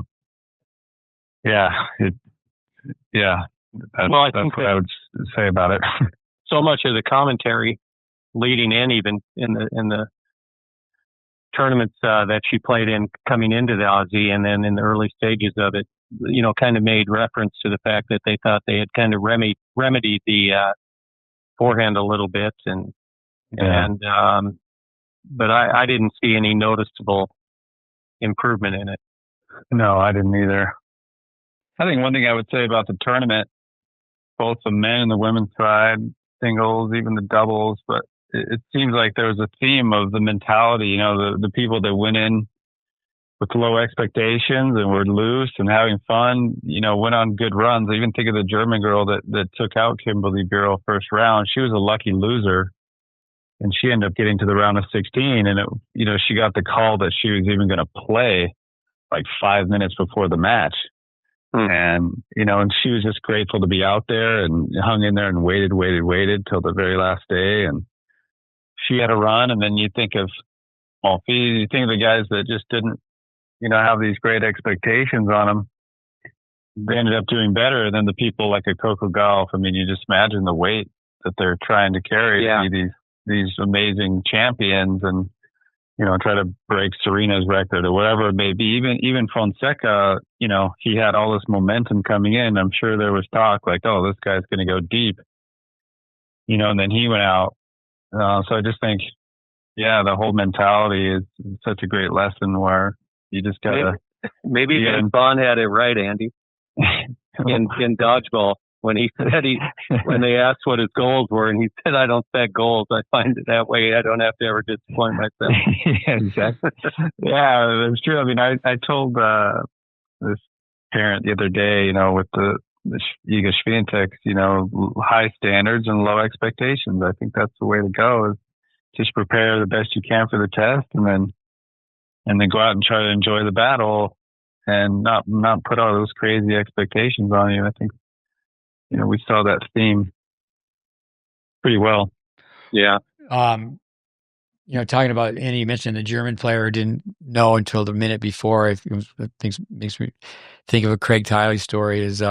that's what I would say about it. So much of the commentary leading in, even in the tournaments that she played in coming into the Aussie, and then in the early stages of it, kind of made reference to the fact that they thought they had kind of remedied the forehand a little bit, but I didn't see any noticeable improvement in it. No, I didn't either. I think one thing I would say about the tournament, both the men and the women's side, singles, even the doubles, but it seems like there was a theme of the mentality, the people that went in with low expectations and were loose and having fun, went on good runs. I even think of the German girl that took out Kimberly Bureau first round. She was a lucky loser, and she ended up getting to the round of 16. And she got the call that she was even going to play like 5 minutes before the match. And, and she was just grateful to be out there and hung in there and waited till the very last day. And she had a run. And then you think of the guys that just didn't, have these great expectations on them. They ended up doing better than the people like a Coco Gauff. I mean, you just imagine the weight that they're trying to carry to be these amazing champions, and try to break Serena's record or whatever it may be. Even Fonseca, he had all this momentum coming in. I'm sure there was talk like, oh, this guy's going to go deep, and then he went out. So I just think, the whole mentality is such a great lesson where you just gotta. Maybe Bond had it right, Andy, in dodgeball. When he said when they asked what his goals were, and he said, "I don't set goals. I find it that way. I don't have to ever disappoint myself." Yeah, exactly. Yeah, that's true. I mean, I told this parent the other day, with the Iga Swiatek, high standards and low expectations. I think that's the way to go. Is just prepare the best you can for the test, and then go out and try to enjoy the battle, and not put all those crazy expectations on you. I think. We saw that theme pretty well. Yeah. Talking about, Andy, you mentioned the German player didn't know until the minute before. It makes me think of a Craig Tiley story. Is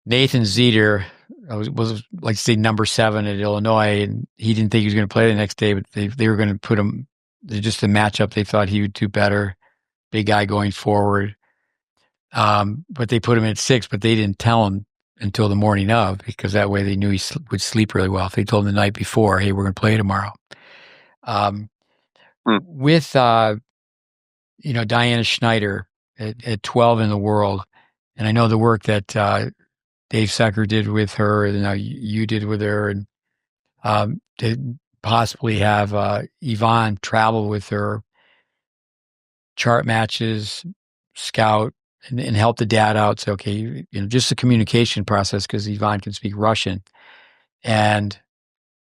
Nathan Zeter was like, say, number 7 at Illinois, and he didn't think he was going to play the next day, but they were going to put him, just a matchup. They thought he would do better, big guy going forward. But they put him at 6, but they didn't tell him until the morning of, because that way they knew he would sleep really well. If they told him the night before, hey, we're going to play tomorrow. With, Diana Schneider at 12 in the world, and I know the work that Dave Secker did with her, and now you did with her, and to possibly have Yvonne travel with her, chart matches, scout, and help the dad out. So, okay, just the communication process, because Yvonne can speak Russian. And,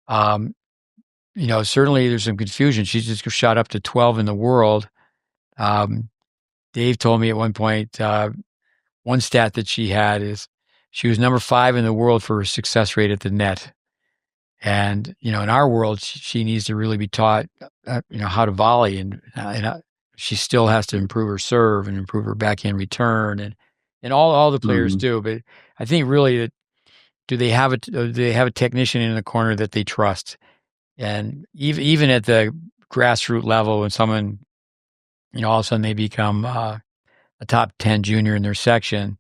certainly there's some confusion. She's just shot up to 12 in the world. Dave told me at one point, one stat that she had is she was number 5 in the world for her success rate at the net. And, in our world, she needs to really be taught, how to volley, and she still has to improve her serve and improve her backhand return, and all the players do. But I think really, do they have a technician in the corner that they trust? And even at the grassroots level, when someone, all of a sudden they become a top 10 junior in their section,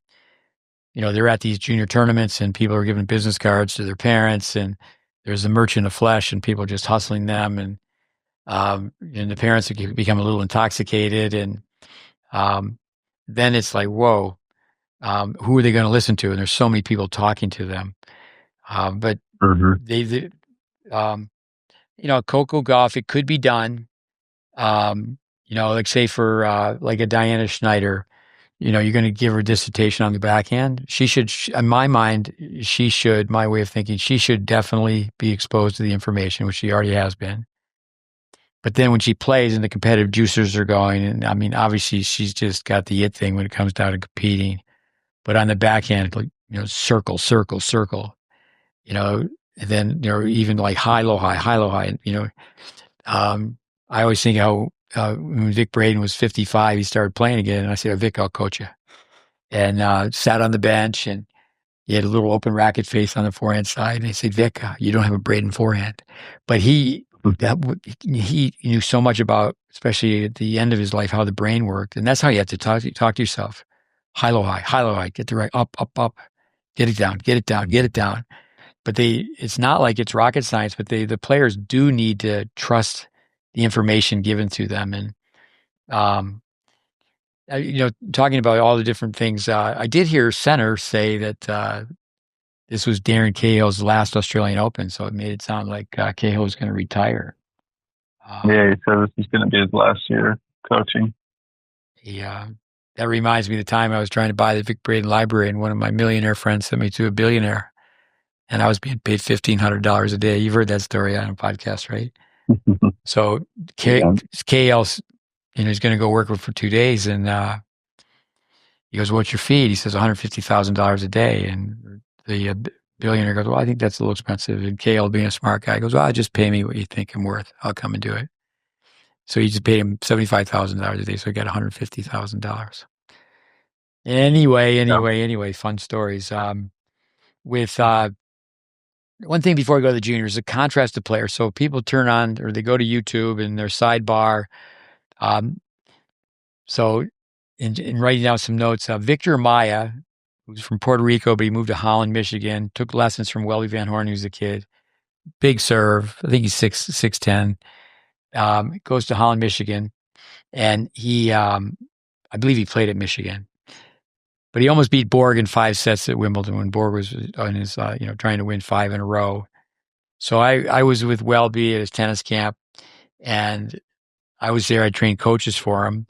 they're at these junior tournaments and people are giving business cards to their parents, and there's a merchant of flesh and people are just hustling them. And the parents become a little intoxicated. And then it's like, whoa, who are they going to listen to? And there's so many people talking to them. But they Coco Gauff, it could be done. Like say for like a Diana Schneider, you're going to give her a dissertation on the backhand. She should, in my mind, my way of thinking, she should definitely be exposed to the information, which she already has been. But then when she plays and the competitive juicers are going, and I mean, obviously she's just got the it thing when it comes down to competing. But on the backhand, like, circle, circle, circle, and then, even like high, low, high, high, low, high, I always think how, when Vic Braden was 55, he started playing again. And I said, Vic, I'll coach you. And sat on the bench, and he had a little open racket face on the forehand side. And I said, Vic, you don't have a Braden forehand. But he knew so much about, especially at the end of his life, how the brain worked. And that's how you have to talk to yourself. High, low, high, get the right, up, get it down, get it down, get it down. But it's not like it's rocket science, but the players do need to trust the information given to them. And, talking about all the different things, I did hear Center say that this was Darren Cahill's last Australian Open, so it made it sound like Cahill was going to retire. Yeah, he said this is going to be his last year coaching. Yeah, that reminds me of the time I was trying to buy the Vic Braden library, and one of my millionaire friends sent me to a billionaire, and I was being paid $1,500 a day. You've heard that story on a podcast, right? So KL, he's going to go work for 2 days, and he goes, "What's your fee?" He says, $150,000 a day, and the billionaire goes, "Well, I think that's a little expensive." And KL, being a smart guy, goes, "Well, just pay me what you think I'm worth. I'll come and do it." So he just paid him $75,000 a day, so he got $150,000. Anyway, fun stories. With one thing before I go to the juniors, a contrast to players. So people turn on, or they go to YouTube and their sidebar. So in writing down some notes, Victor Maya, who's from Puerto Rico, but he moved to Holland, Michigan, took lessons from Welby Van Horn, who's a kid. Big serve. I think he's 6'10". Goes to Holland, Michigan. And he, I believe he played at Michigan. But he almost beat Borg in 5 sets at Wimbledon when Borg was on his, trying to win 5 in a row. So I was with Welby at his tennis camp, and I was there. I trained coaches for him,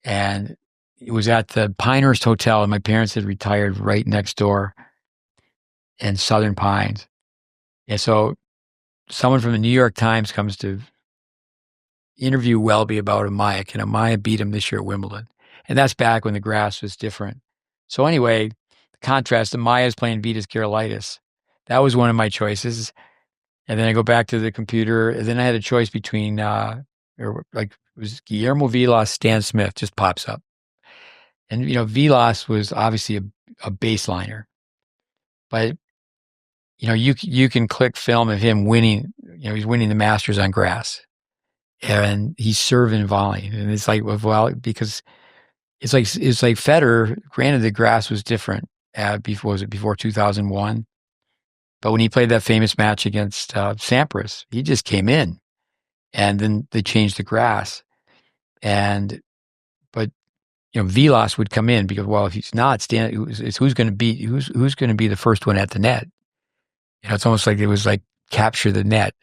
and it was at the Pinehurst Hotel, and my parents had retired right next door in Southern Pines. And so someone from the New York Times comes to interview Welby about Amaya. Can Amaya beat him this year at Wimbledon? And that's back when the grass was different. So anyway, the contrast, Amaya's playing Vitas Gerulaitis. That was one of my choices. And then I go back to the computer, and then I had a choice between, it was Guillermo Vilas, Stan Smith, just pops up. And, Vilas was obviously a baseliner. But, you can click film of him winning, he's winning the Masters on grass. And he's serving and volleying. And it's like, well, because it's like Federer, granted the grass was different before 2001. But when he played that famous match against Sampras, he just came in, and then they changed the grass. But Vilas would come in because, well, if he's not it's who's going to be the first one at the net. It's almost like it was like capture the net.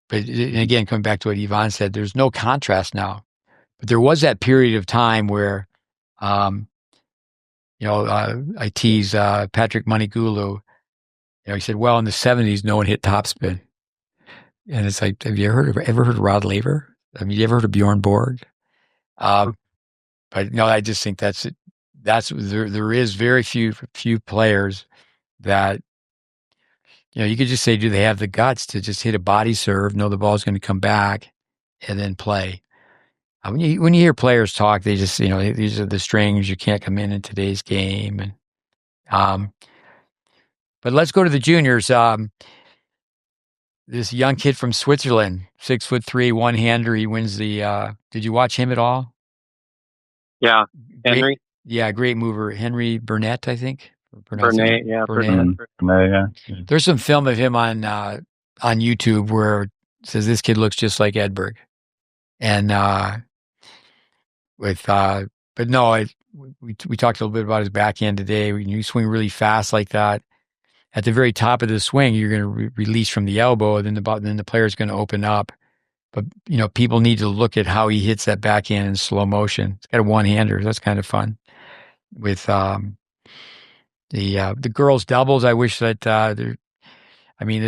But again, coming back to what Yvonne said, there's no contrast now. But there was that period of time where, I tease Patrick Moneygulu. He said, well, in the 70s, no one hit topspin. And it's like, have you ever heard of Rod Laver? Have you ever heard of Bjorn Borg? But no, I just think that's there is very few players that, you could just say, do they have the guts to just hit a body serve, know the ball's going to come back, and then play? When you hear players talk, they just, these are the strings. You can't come in today's game. And but let's go to the juniors. This young kid from Switzerland, 6'3", one-hander. He wins the. Did you watch him at all? Yeah, Henry. Great mover, Henry Burnett, I think. Burnett, yeah. Burnett, yeah. There's some film of him on YouTube where it says this kid looks just like Edberg, and but no, we talked a little bit about his backhand today. When you swing really fast like that, at the very top of the swing, you're going to release from the elbow, then the player's going to open up. But people need to look at how he hits that backhand in slow motion. It's got a one-hander. That's kind of fun. With the girls' doubles, I wish that the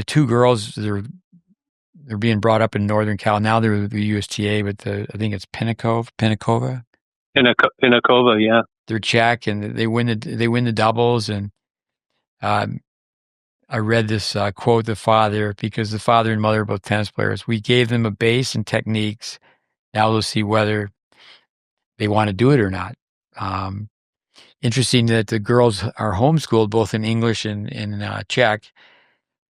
two girls, they're being brought up in Northern Cal. Now they're the USTA, but I think it's Pinakova, yeah. They're Czech, and they win the doubles. And I read this quote, the father, because the father and mother are both tennis players. We gave them a base and techniques. Now we'll see whether they want to do it or not. Interesting that the girls are homeschooled both in English and in Czech.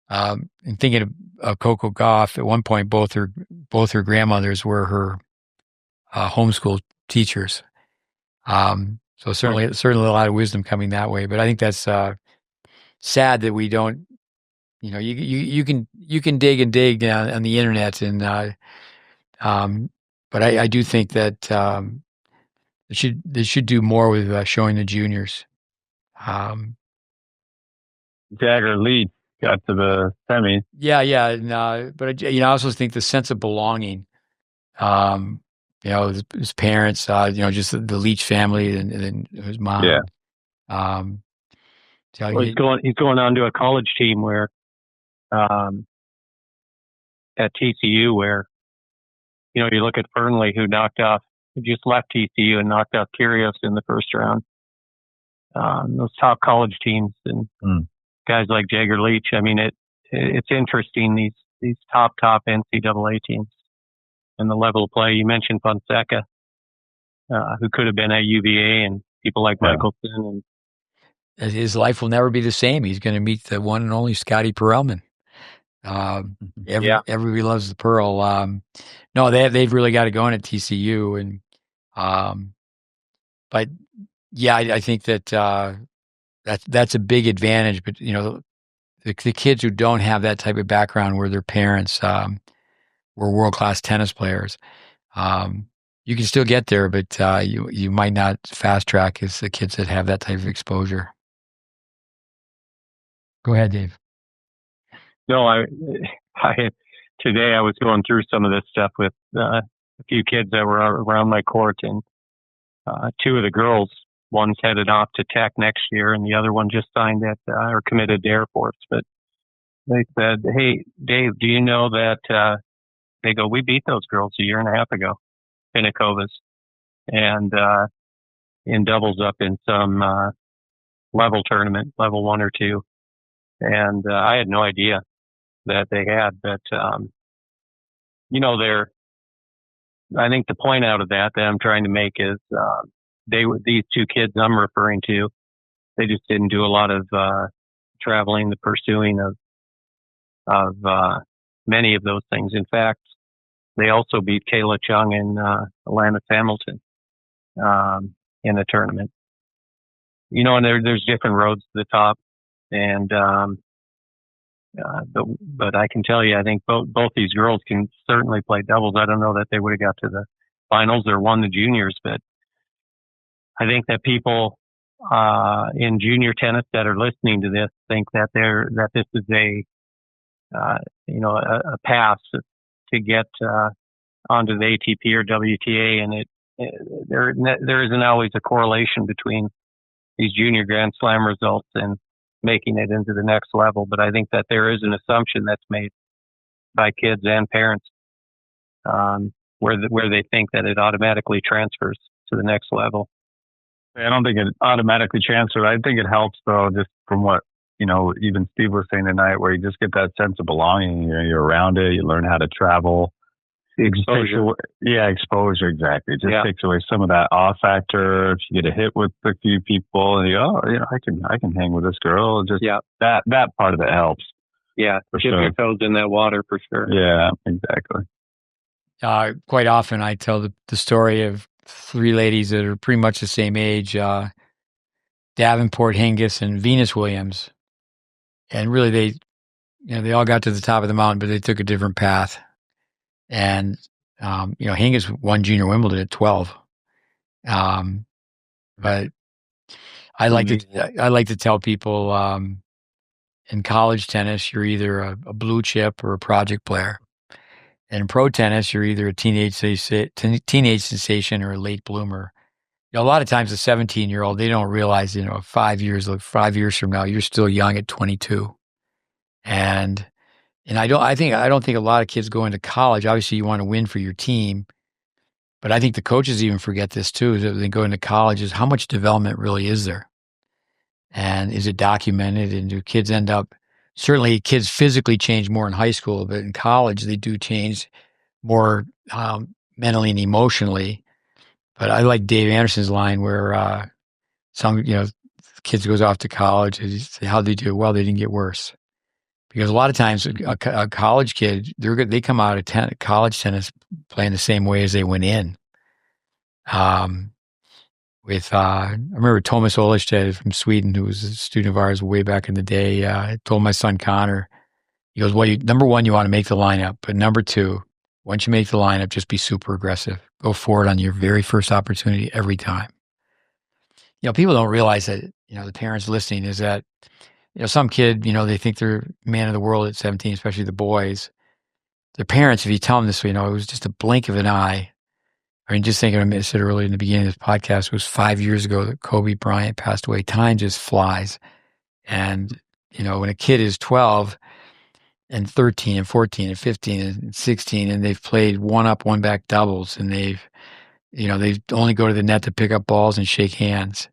And thinking of Coco Gauff, at one point, both her grandmothers were her homeschool teachers. So certainly a lot of wisdom coming that way. But I think that's sad that we don't. You can dig and dig on the internet, and but I do think that they should do more with showing the juniors. Jagger Leach got to the semis. Yeah, and, but I also think the sense of belonging. His parents, just the Leach family, and then his mom. Yeah. He's going on to a college team where, at TCU, where, you look at Fernley, who just left TCU and knocked out Kyrgios in the first round. Those top college teams and guys like Jagger Leach. It's interesting, these top NCAA teams and the level of play. You mentioned Fonseca, who could have been at UVA, and people like Michelson. And his life will never be the same. He's going to meet the one and only Scotty Perelman. Everybody loves the Pearl. No, they've really got it going at TCU, and but yeah, I think that that's a big advantage. But the kids who don't have that type of background, where their parents were world-class tennis players, you can still get there, but you might not fast track as the kids that have that type of exposure. Go ahead, Dave. No, today I was going through some of this stuff with a few kids that were around my court, and two of the girls, one's headed off to Tech next year, and the other one just signed or committed to Air Force. But they said, "Hey, Dave, do you know that?" They go, "We beat those girls a year and a half ago, Pinakovas, and in doubles up in some level tournament, level 1 or 2." And I had no idea that they had, but I think the point out of that I'm trying to make is these two kids I'm referring to, they just didn't do a lot of traveling, the pursuing of many of those things. In fact, they also beat Kayla Chung and Alana Hamilton in a tournament. And there's different roads to the top, and but I can tell you, I think both these girls can certainly play doubles. I don't know that they would have got to the finals or won the juniors, but I think that people in junior tennis that are listening to this think that this is a path to get onto the ATP or WTA, and there isn't always a correlation between these junior Grand Slam results and making it into the next level. But I think that there is an assumption that's made by kids and parents where they think that it automatically transfers to the next level. I don't think it automatically transfers. I think it helps, though, just from what, even Steve was saying tonight, where you just get that sense of belonging. You're around it. You learn how to travel. Exposure. Exposure, exactly. It just takes away some of that awe factor. If you get a hit with a few people and you go, I can hang with this girl. That part of it helps. Yeah, dip your toes in that water for sure. Yeah, exactly. Quite often I tell the story of three ladies that are pretty much the same age, Davenport, Hingis, and Venus Williams. And really they all got to the top of the mountain, but they took a different path. And, Hingis won Junior Wimbledon at 12. But I like to tell people, in college tennis, you're either a blue chip or a project player. And in pro tennis, you're either a teenage sensation or a late bloomer. A lot of times, a 17-year-old, they don't realize, 5 years from now, you're still young at 22. And I don't think a lot of kids go into college. Obviously, you want to win for your team, but I think the coaches even forget this too. Is that they go into college, is how much development really is there, and is it documented? And do kids end up? Certainly, kids physically change more in high school, but in college they do change more mentally and emotionally. But I like Dave Anderson's line where some kids goes off to college and say, "How'd they do?" Well, they didn't get worse. Because a lot of times a college kid, they come out of college tennis playing the same way as they went in. I remember Thomas Olerstedt from Sweden, who was a student of ours way back in the day, told my son Connor, he goes, well, number one, you want to make the lineup. But number two, once you make the lineup, just be super aggressive. Go forward on your very first opportunity every time. People don't realize that, the parents listening is that, some kid, they think they're man of the world at 17, especially the boys. Their parents, if you tell them this, it was just a blink of an eye. I mean, just thinking, I said earlier in the beginning of this podcast, it was 5 years ago that Kobe Bryant passed away. Time just flies. And, when a kid is 12 and 13 and 14 and 15 and 16, and they've played one-up, one-back doubles, and they only go to the net to pick up balls and shake hands.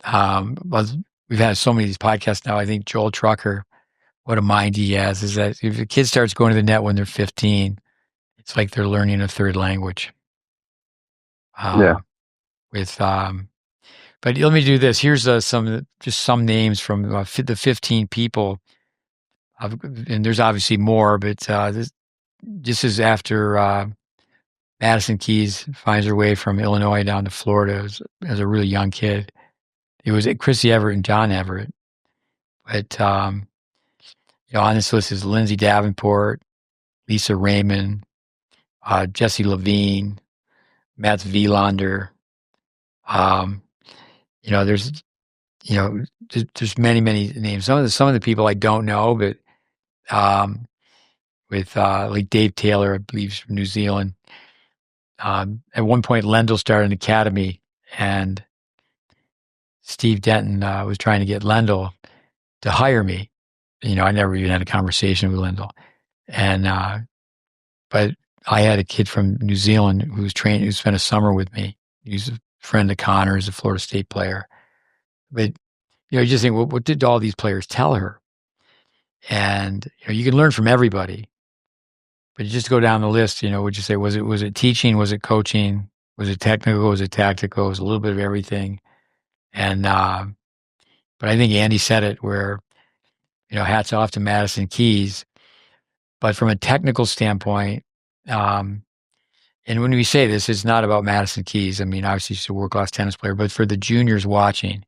But we've had so many of these podcasts now. I think Joel Trucker, what a mind he has, is that if a kid starts going to the net when they're 15, it's like they're learning a third language. But let me do this. Here's some names from the 15 people, and there's obviously more, but this is after Madison Keys finds her way from Illinois down to Florida as a really young kid. It was Chrissy Everett and John Everett. But, on this list is Lindsay Davenport, Lisa Raymond, Jessie Levine, Mats Wilander. There's many, many names. Some of the people I don't know, but with like Dave Taylor, I believe, from New Zealand. At one point, Lendl started an academy, and Steve Denton was trying to get Lendl to hire me. I never even had a conversation with Lendl. And, but I had a kid from New Zealand who spent a summer with me. He's a friend of Connor's, a Florida State player. But, you just think, well, what did all these players tell her? And, you can learn from everybody. But you just go down the list, would you say, was it teaching? Was it coaching? Was it technical? Was it tactical? It was a little bit of everything. And, but I think Andy said it where, hats off to Madison Keys. But from a technical standpoint, and when we say this, it's not about Madison Keys. I mean, obviously she's a world-class tennis player, but for the juniors watching,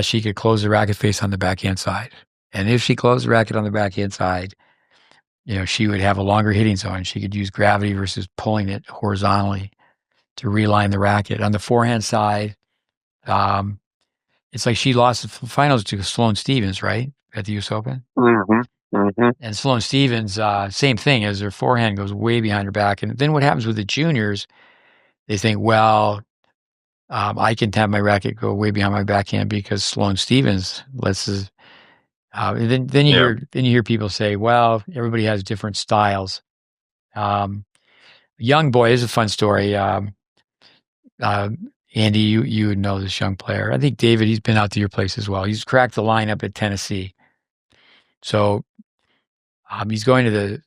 she could close the racket face on the backhand side. And if she closed the racket on the backhand side, she would have a longer hitting zone. She could use gravity versus pulling it horizontally. to reline the racket. On the forehand side, it's like she lost the finals to Sloane Stephens, right, at the U.S. Open. And Sloane Stephens, same thing, as her forehand goes way behind her back. And then what happens with the juniors, they think, well, I can have my racket go way behind my backhand because Sloane Stephens lets his. Then you hear people say, well, everybody has different styles. Young boy is a fun story. Andy, you would know this young player. I think David, he's been out to your place as well. He's cracked the lineup at Tennessee. So he's going to the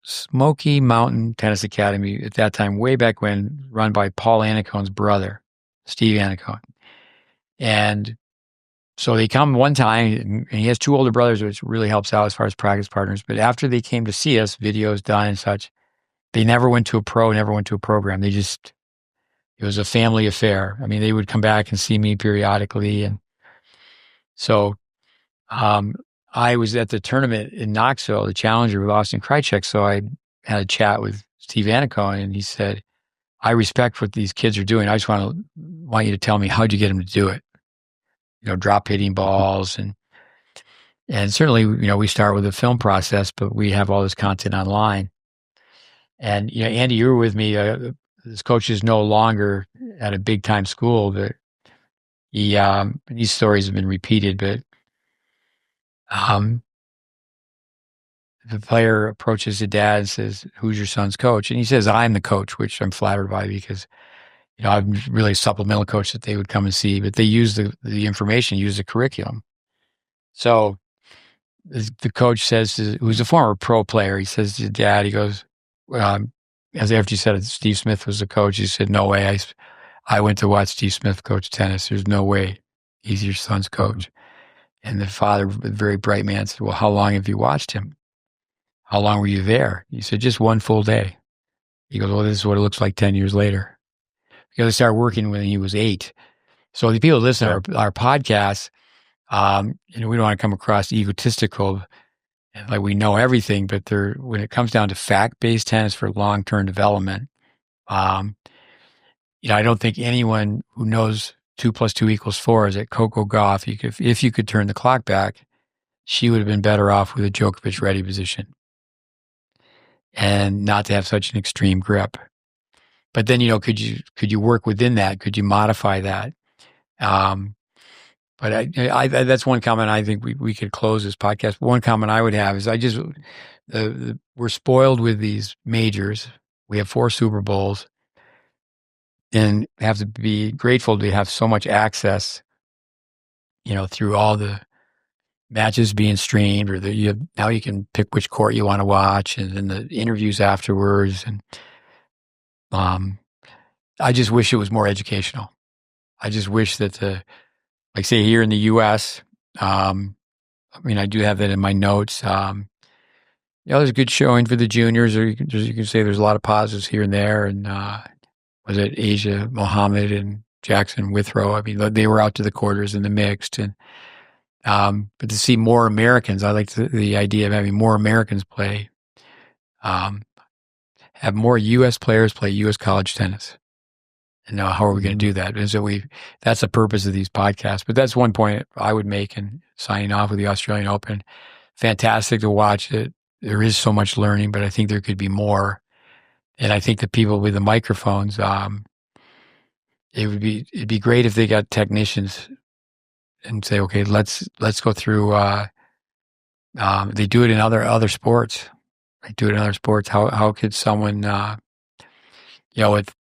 Smoky Mountain Tennis Academy at that time, way back when, run by Paul Annicone's brother, Steve Annicone. And so they come one time, and he has two older brothers, which really helps out as far as practice partners. But after they came to see us, videos done and such, they never went to a pro, never went to a program. It was a family affair. I mean, they would come back and see me periodically. And so I was at the tournament in Knoxville, the Challenger with Austin Krajicek. So I had a chat with Steve Annicone, and he said, I respect what these kids are doing. I just want you to tell me, how'd you get them to do it? Drop hitting balls. And certainly, we start with the film process, but we have all this content online. And, Andy, you were with me. This coach is no longer at a big time school, but these stories have been repeated, but the player approaches the dad and says, who's your son's coach? And he says, I'm the coach, which I'm flattered by because, I'm really a supplemental coach that they would come and see, but they use the information, use the curriculum. So the coach says, who's a former pro player, he says to dad, he goes, as after you said Steve Smith was the coach, he said, no way. I went to watch Steve Smith coach tennis. There's no way he's your son's coach. And the father, a very bright man, said, well, how long have you watched him? How long were you there? He said, just one full day. He goes, well, this is what it looks like 10 years later. Because I started working when he was 8. So the people who listen to our podcasts, we don't want to come across egotistical and like we know everything, but when it comes down to fact-based tennis for long-term development, I don't think anyone who knows 2 + 2 = 4 is at Coco Gauff. If you could turn the clock back, she would have been better off with a Djokovic ready position and not to have such an extreme grip. But then, could you work within that? Could you modify that? But I that's one comment I think we could close this podcast. One comment I would have is we're spoiled with these majors. We have 4 Super Bowls and have to be grateful to have so much access, through all the matches being streamed, or now you can pick which court you want to watch, and then the interviews afterwards. And I just wish it was more educational. I just wish that like say here in the U.S., I do have that in my notes. There's a good showing for the juniors, or you can say there's a lot of positives here and there. And was it Asia Mohammed and Jackson Withrow? They were out to the quarters in the mixed, and but to see more Americans, I like the idea of having more Americans play. Have more U.S. players play U.S. college tennis. And now, how are we going to do that? And so that's the purpose of these podcasts. But that's one point I would make in signing off with the Australian Open. Fantastic to watch it. There is so much learning, but I think there could be more. And I think the people with the microphones, it'd be great if they got technicians and say, okay, let's go through. They do it in other sports. They do it in other sports. How could someone, with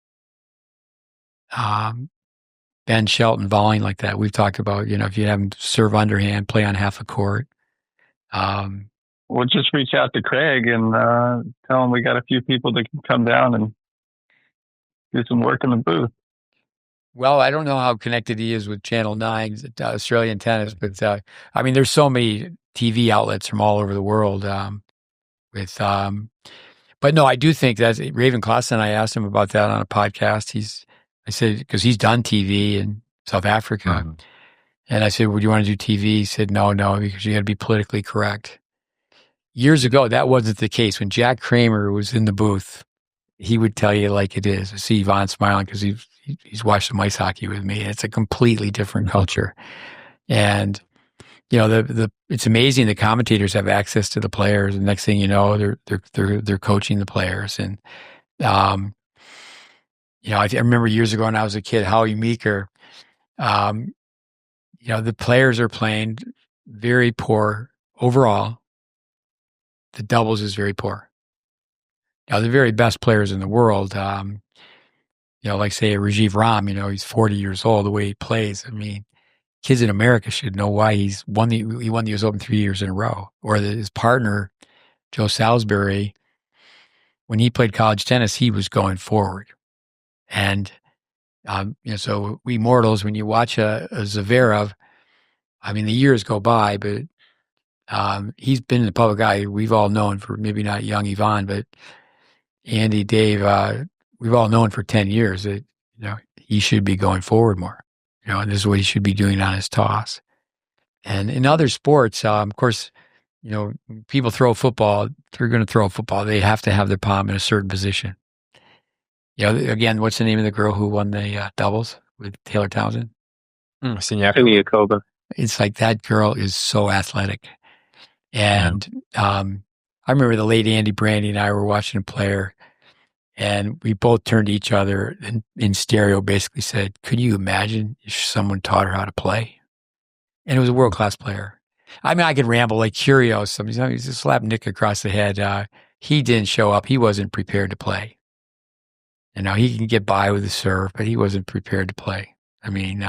Ben Shelton volleying like that, we've talked about, if you have him serve underhand, play on half a court. We'll just reach out to Craig and tell him we got a few people that can come down and do some work in the booth. Well, I don't know how connected he is with Channel 9's Australian Tennis, but there's so many TV outlets from all over the world. But no, I do think that Raven Klaassen, I asked him about that on a podcast. I said, because he's done TV in South Africa. Mm-hmm. And I said, would you want to do TV? He said, no, because you got to be politically correct. Years ago, that wasn't the case. When Jack Kramer was in the booth, he would tell you like it is. I see Yvonne smiling because he's watched some ice hockey with me. It's a completely different culture. And, it's amazing the commentators have access to the players. And next thing you know, they're coaching the players. And, I remember years ago when I was a kid, Howie Meeker, the players are playing very poor overall. The doubles is very poor. Now, the very best players in the world, like say Rajiv Ram, he's 40 years old, the way he plays. I mean, kids in America should know why he won the US Open 3 years in a row. Or his partner, Joe Salisbury, when he played college tennis, he was going forward. And, so we mortals, when you watch a Zverev, I mean, the years go by, but he's been in the public eye. We've all known for, maybe not young Yvonne, but Andy, Dave, we've all known for 10 years that, he should be going forward more, and this is what he should be doing on his toss. And in other sports, of course, people throw football, if they're going to throw a football, they have to have their palm in a certain position. Again, what's the name of the girl who won the doubles with Taylor Townsend? Siniakova. It's like that girl is so athletic. And I remember the late Andy Brandy and I were watching a player, and we both turned to each other and in stereo basically said, could you imagine if someone taught her how to play? And it was a world-class player. I mean, I could ramble like Curios. He's just slapped Nick across the head. He didn't show up. He wasn't prepared to play. And now he can get by with the serve, but he wasn't prepared to play. I mean,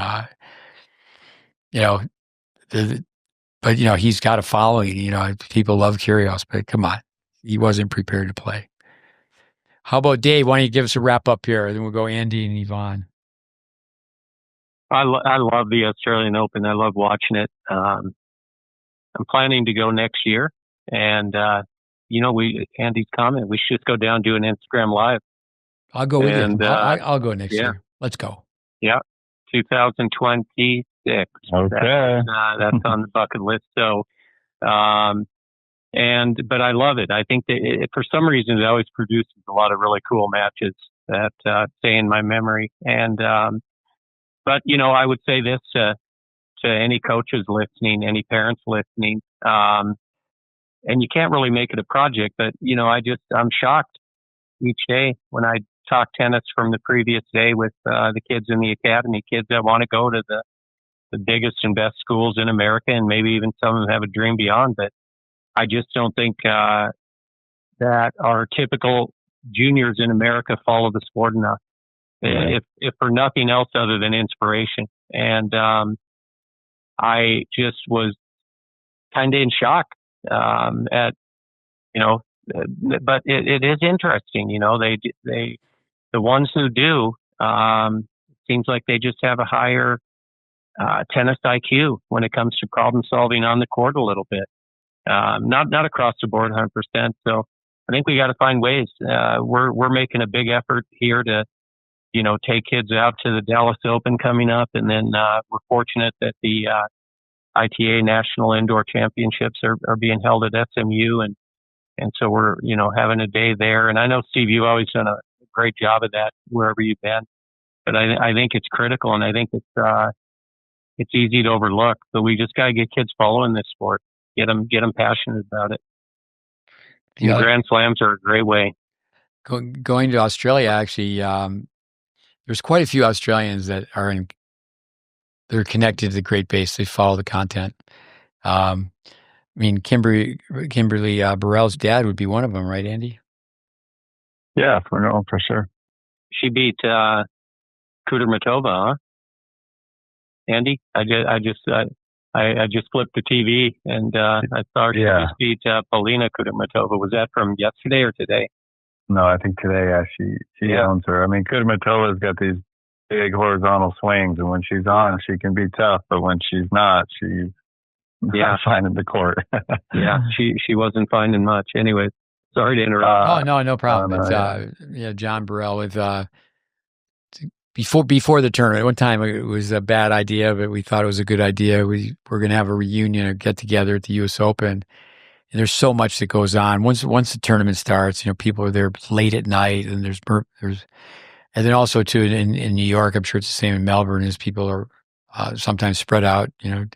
but he's got a following. People love Kyrgios, but come on, he wasn't prepared to play. How about Dave? Why don't you give us a wrap up here? Then we'll go Andy and Yvonne. I love the Australian Open. I love watching it. I'm planning to go next year, and Andy's comment, we should go down and do an Instagram live. I'll go with you. I'll go next year. Let's go. Yeah, 2026. Okay, that's on the bucket list. So, but I love it. I think that for some reason it always produces a lot of really cool matches that stay in my memory. And but I would say this to any coaches listening, any parents listening, and you can't really make it a project, but I'm shocked each day when I talk tennis from the previous day with the kids in the academy, kids that want to go to the biggest and best schools in America, and maybe even some of them have a dream beyond. But I just don't think that our typical juniors in America follow the sport enough, if for nothing else other than inspiration. And I just was kind of in shock at, but it is interesting. The ones who do, seems like they just have a higher tennis IQ when it comes to problem solving on the court a little bit. Not across the board 100%. So I think we got to find ways. We're making a big effort here to, take kids out to the Dallas Open coming up. And then we're fortunate that the ITA National Indoor Championships are being held at SMU. And so we're, having a day there. And I know, Steve, you've always done a great job of that wherever you've been. But I think it's critical, and I think it's easy to overlook. But we just got to get kids following this sport, get them passionate about it. Yeah. Grand Slams are a great way. Going to Australia, actually, there's quite a few Australians that they're connected to the GreatBase. They follow the content. Kimberly Burrell's dad would be one of them, right, Andy? Yeah, for sure. She beat Kudermetova, huh? Andy, I just flipped the TV and I saw she just beat Polina Kudermetova. Was that from yesterday or today? No, I think today. Yeah, she owns her. Kudermetova's got these big horizontal swings, and when she's on, she can be tough. But when she's not, she's not finding the court. Yeah, she wasn't finding much. Anyway, sorry to interrupt. No problem. John Burrell with before the tournament. One time it was a bad idea, but we thought it was a good idea. We were going to have a reunion or get together at the U.S. Open, And there's so much that goes on. Once the tournament starts, people are there late at night, and and then also too in New York, I'm sure it's the same in Melbourne, as people are sometimes spread out. They're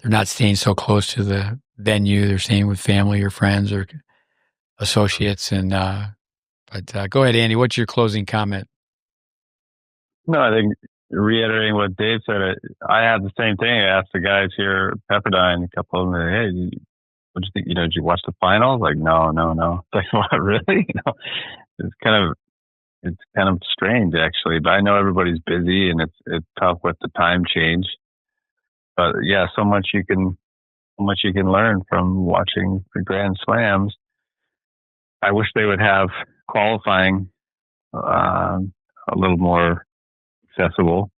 not staying so close to the venue. They're staying with family or friends or associates. And but go ahead, Andy. What's your closing comment? No, I think reiterating what Dave said, I had the same thing. I asked the guys here at Pepperdine, a couple of them, hey, what do you think? Did you watch the finals? Like, no. It's like, what, really? It's kind of strange, actually. But I know everybody's busy, and it's tough with the time change. But yeah, so much you can learn from watching the Grand Slams. I wish they would have qualifying a little more accessible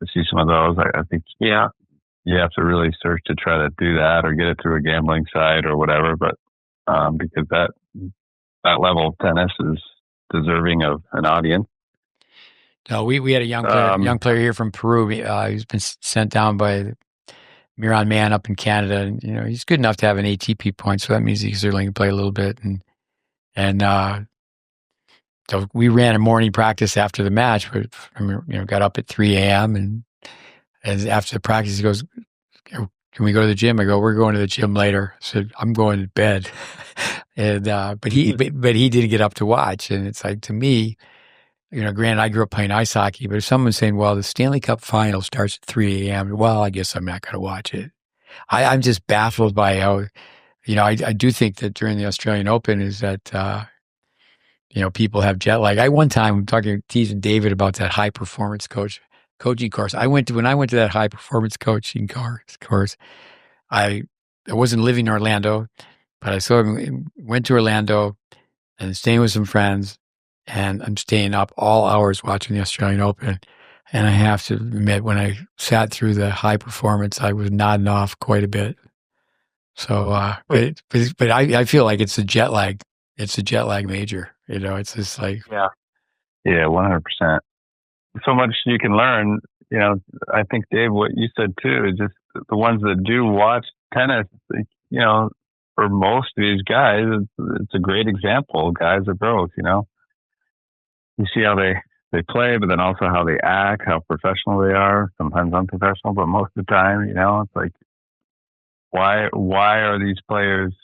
to see some of those. I think, yeah, you have to really search to try to do that, or get it through a gambling site or whatever. But because that level of tennis is deserving of an audience. No, we had a young player here from Peru. He's been sent down by Miran Man up in Canada, and he's good enough to have an ATP point, so that means he certainly can play a little bit. And so we ran a morning practice after the match, but got up at 3 a.m. and after the practice, he goes, "Can we go to the gym?" I go, "We're going to the gym later." I said, "I'm going to bed." And but he didn't get up to watch, and it's like, to me, granted, I grew up playing ice hockey, but if someone's saying, well, the Stanley Cup final starts at 3 a.m., well, I guess I'm not going to watch it. I'm just baffled by how, I do think that during the Australian Open is that, people have jet lag. One time, I'm teasing David about that high performance coaching course. When I went to that high performance coaching course, I wasn't living in Orlando, but I went to Orlando and staying with some friends. And I'm staying up all hours watching the Australian Open. And I have to admit, when I sat through the high performance, I was nodding off quite a bit. So, but I feel like it's a jet lag. It's a jet lag major. It's just like, yeah, 100%. So much you can learn. I think, Dave, what you said too is just the ones that do watch tennis. For most of these guys, it's a great example. Guys are pros. You see how they play, but then also how they act, how professional they are, sometimes unprofessional, but most of the time, it's like, why are these players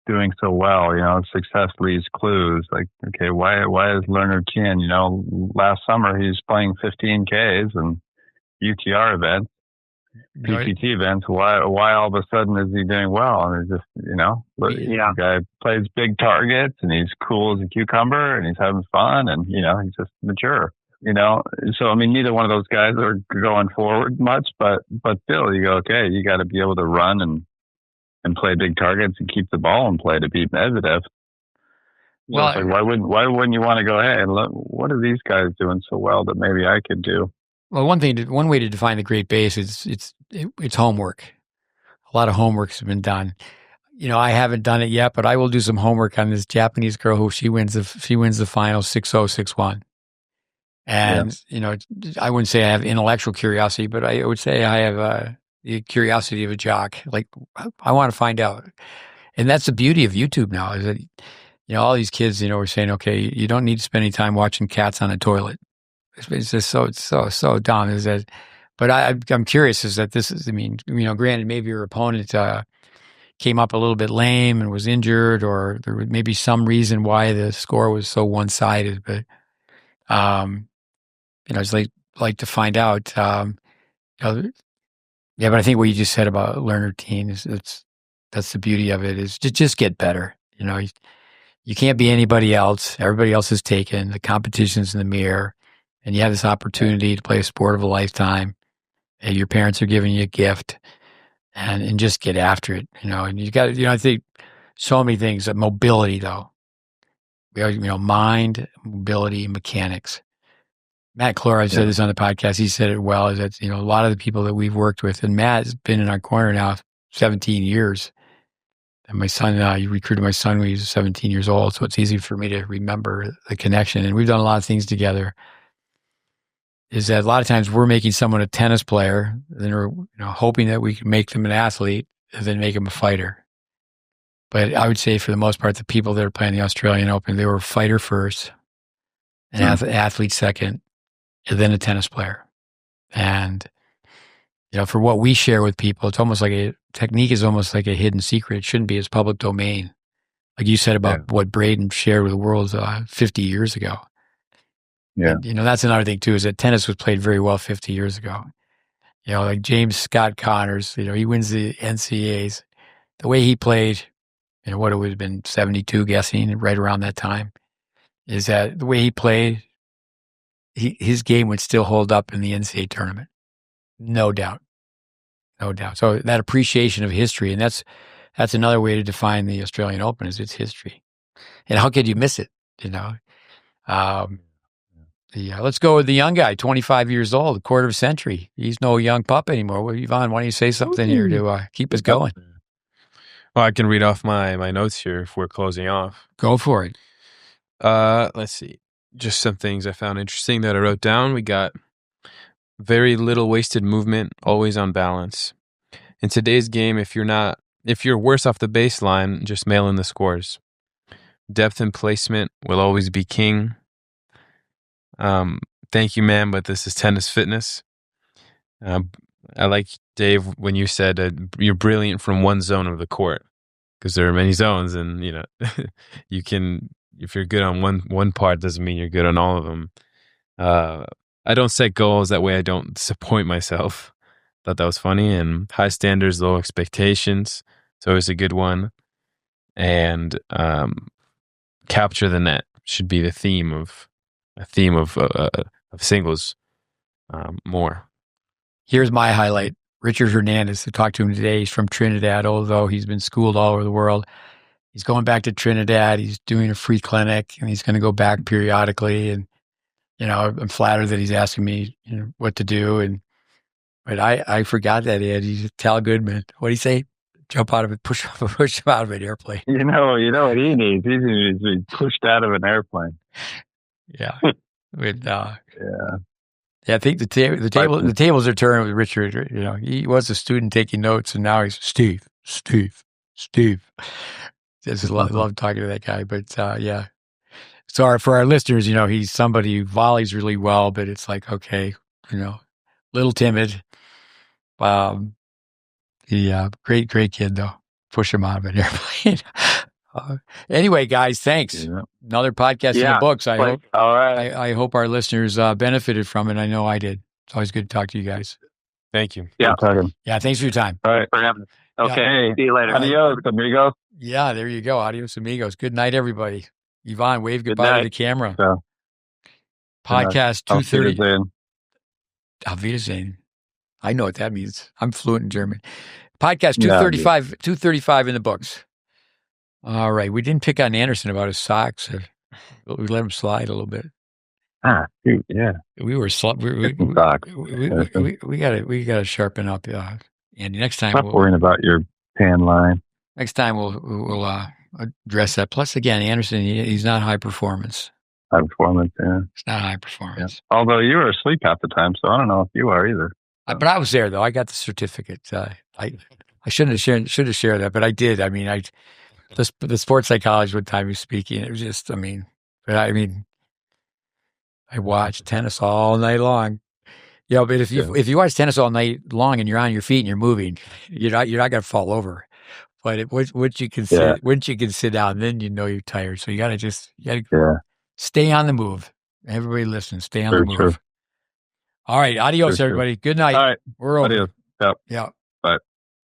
doing so well? Success leaves clues. Like, okay, why is Lerner Chin, last summer he's playing 15Ks and UTR events, PPT events. Why all of a sudden is he doing well? And it's just, the guy plays big targets, and he's cool as a cucumber, and he's having fun, and, he's just mature, So, I mean, neither one of those guys are going forward much, but still, you go, okay, you got to be able to run and play big targets and keep the ball in play to beat Medvedev. Well, it's like, why wouldn't you want to go, hey, what are these guys doing so well that maybe I could do? Well, one way to define the GreatBase is it's homework. A lot of homework's been done. I haven't done it yet, but I will do some homework on this Japanese girl who she wins the final 6-0, 6-1. And I wouldn't say I have intellectual curiosity, but I would say I have the curiosity of a jock. Like, I want to find out. And that's the beauty of YouTube now, is that all these kids are saying, okay, you don't need to spend any time watching cats on a toilet. It's just so dumb. Is that? But I'm curious. Is that this is? I mean, granted, maybe your opponent came up a little bit lame and was injured, or there was maybe some reason why the score was so one-sided. But it's like to find out. Yeah, but I think what you just said about Lerner Teen is that's the beauty of it, is to just get better. You can't be anybody else. Everybody else is taken. The competition's in the mirror. And you have this opportunity to play a sport of a lifetime, and your parents are giving you a gift, and just get after it, and you got, I think so many things. Mobility, though, we are, mind, mobility, mechanics. Matt Clore, I've said this on the podcast. He said it well, is that, a lot of the people that we've worked with, and Matt has been in our corner now 17 years. And my son, you recruited my son when he was 17 years old. So it's easy for me to remember the connection. And we've done a lot of things together. Is that a lot of times we're making someone a tennis player, then we're hoping that we can make them an athlete, and then make them a fighter. But I would say for the most part, the people that are playing the Australian Open, they were a fighter first, an athlete second, and then a tennis player. And, for what we share with people, it's almost like technique is almost like a hidden secret. It shouldn't be. It's public domain. Like you said about what Braden shared with the world 50 years ago. Yeah. And, that's another thing too, is that tennis was played very well 50 years ago. Like James Scott Connors, he wins the NCAAs. The way he played, what it would have been 72, guessing, right around that time, is that the way he played, his game would still hold up in the NCAA tournament. No doubt. No doubt. So that appreciation of history, and that's another way to define the Australian Open, is its history. And how could you miss it, let's go with the young guy, 25 years old, a quarter of a century. He's no young pup anymore. Well, Yvonne, why don't you say something here to keep us going? Well, I can read off my notes here if we're closing off. Go for it. Let's see. Just some things I found interesting that I wrote down. We got very little wasted movement, always on balance. In today's game, if you're worse off the baseline, just mail in the scores. Depth and placement will always be king. Thank you, ma'am, but this is tennis fitness. I like, Dave, when you said you're brilliant from one zone of the court, because there are many zones, and you can, if you're good on one part, doesn't mean you're good on all of them. I don't set goals, that way I don't disappoint myself. Thought that was funny. And high standards, low expectations. It's always a good one. And capture the net should be the theme of singles more. Here's my highlight. Richard Hernandez, I talked to him today. He's from Trinidad, although he's been schooled all over the world. He's going back to Trinidad. He's doing a free clinic, and he's going to go back periodically. And, I'm flattered that he's asking me what to do. But I forgot that, Ed. He's a Tal Goodman. What do you say? Jump out of it, push him out of an airplane. You know what he needs? He needs to be pushed out of an airplane. Yeah. Yeah, I think the tables are turned with Richard. He was a student taking notes, and now he's Steve. Just love talking to that guy. But yeah. So for our listeners, he's somebody who volleys really well, but it's like, okay, little timid. Great kid though. Push him out of an airplane. Anyway, guys, thanks. Yeah. Another podcast in the books. I hope. All right. I hope our listeners benefited from it. I know I did. It's always good to talk to you guys. Thank you. Yeah. Yeah. Thanks for your time. All right. Okay. Yeah. See you later. Adios, amigos. Yeah. There you go. Adios, amigos. Good night, everybody. Yvonne, wave goodbye to the camera. So, podcast 230. Auf Wiedersehen. I know what that means. I'm fluent in German. Podcast 235 in the books. All right. We didn't pick on Anderson about his socks. We let him slide a little bit. Dude, yeah. We were we gotta sharpen up, Andy. Next time, stop worrying about your tan line. Next time we'll address that. Plus, again, Anderson, he's not high performance. High performance, yeah. It's not high performance. Yeah. Although you were asleep half the time, so I don't know if you are either. But I was there though. I got the certificate. I shouldn't have shared that, but I did. I mean, the sports psychologist one time he was speaking. It was just, I watched tennis all night long. But if you watch tennis all night long and you're on your feet and you're moving, you're not going to fall over. But once you can sit down, then you're tired. So you got to stay on the move. Everybody listen, stay on the move. True. All right, adios, everybody. Good night. All right, we're over. Adios. Yep. Yeah. Bye.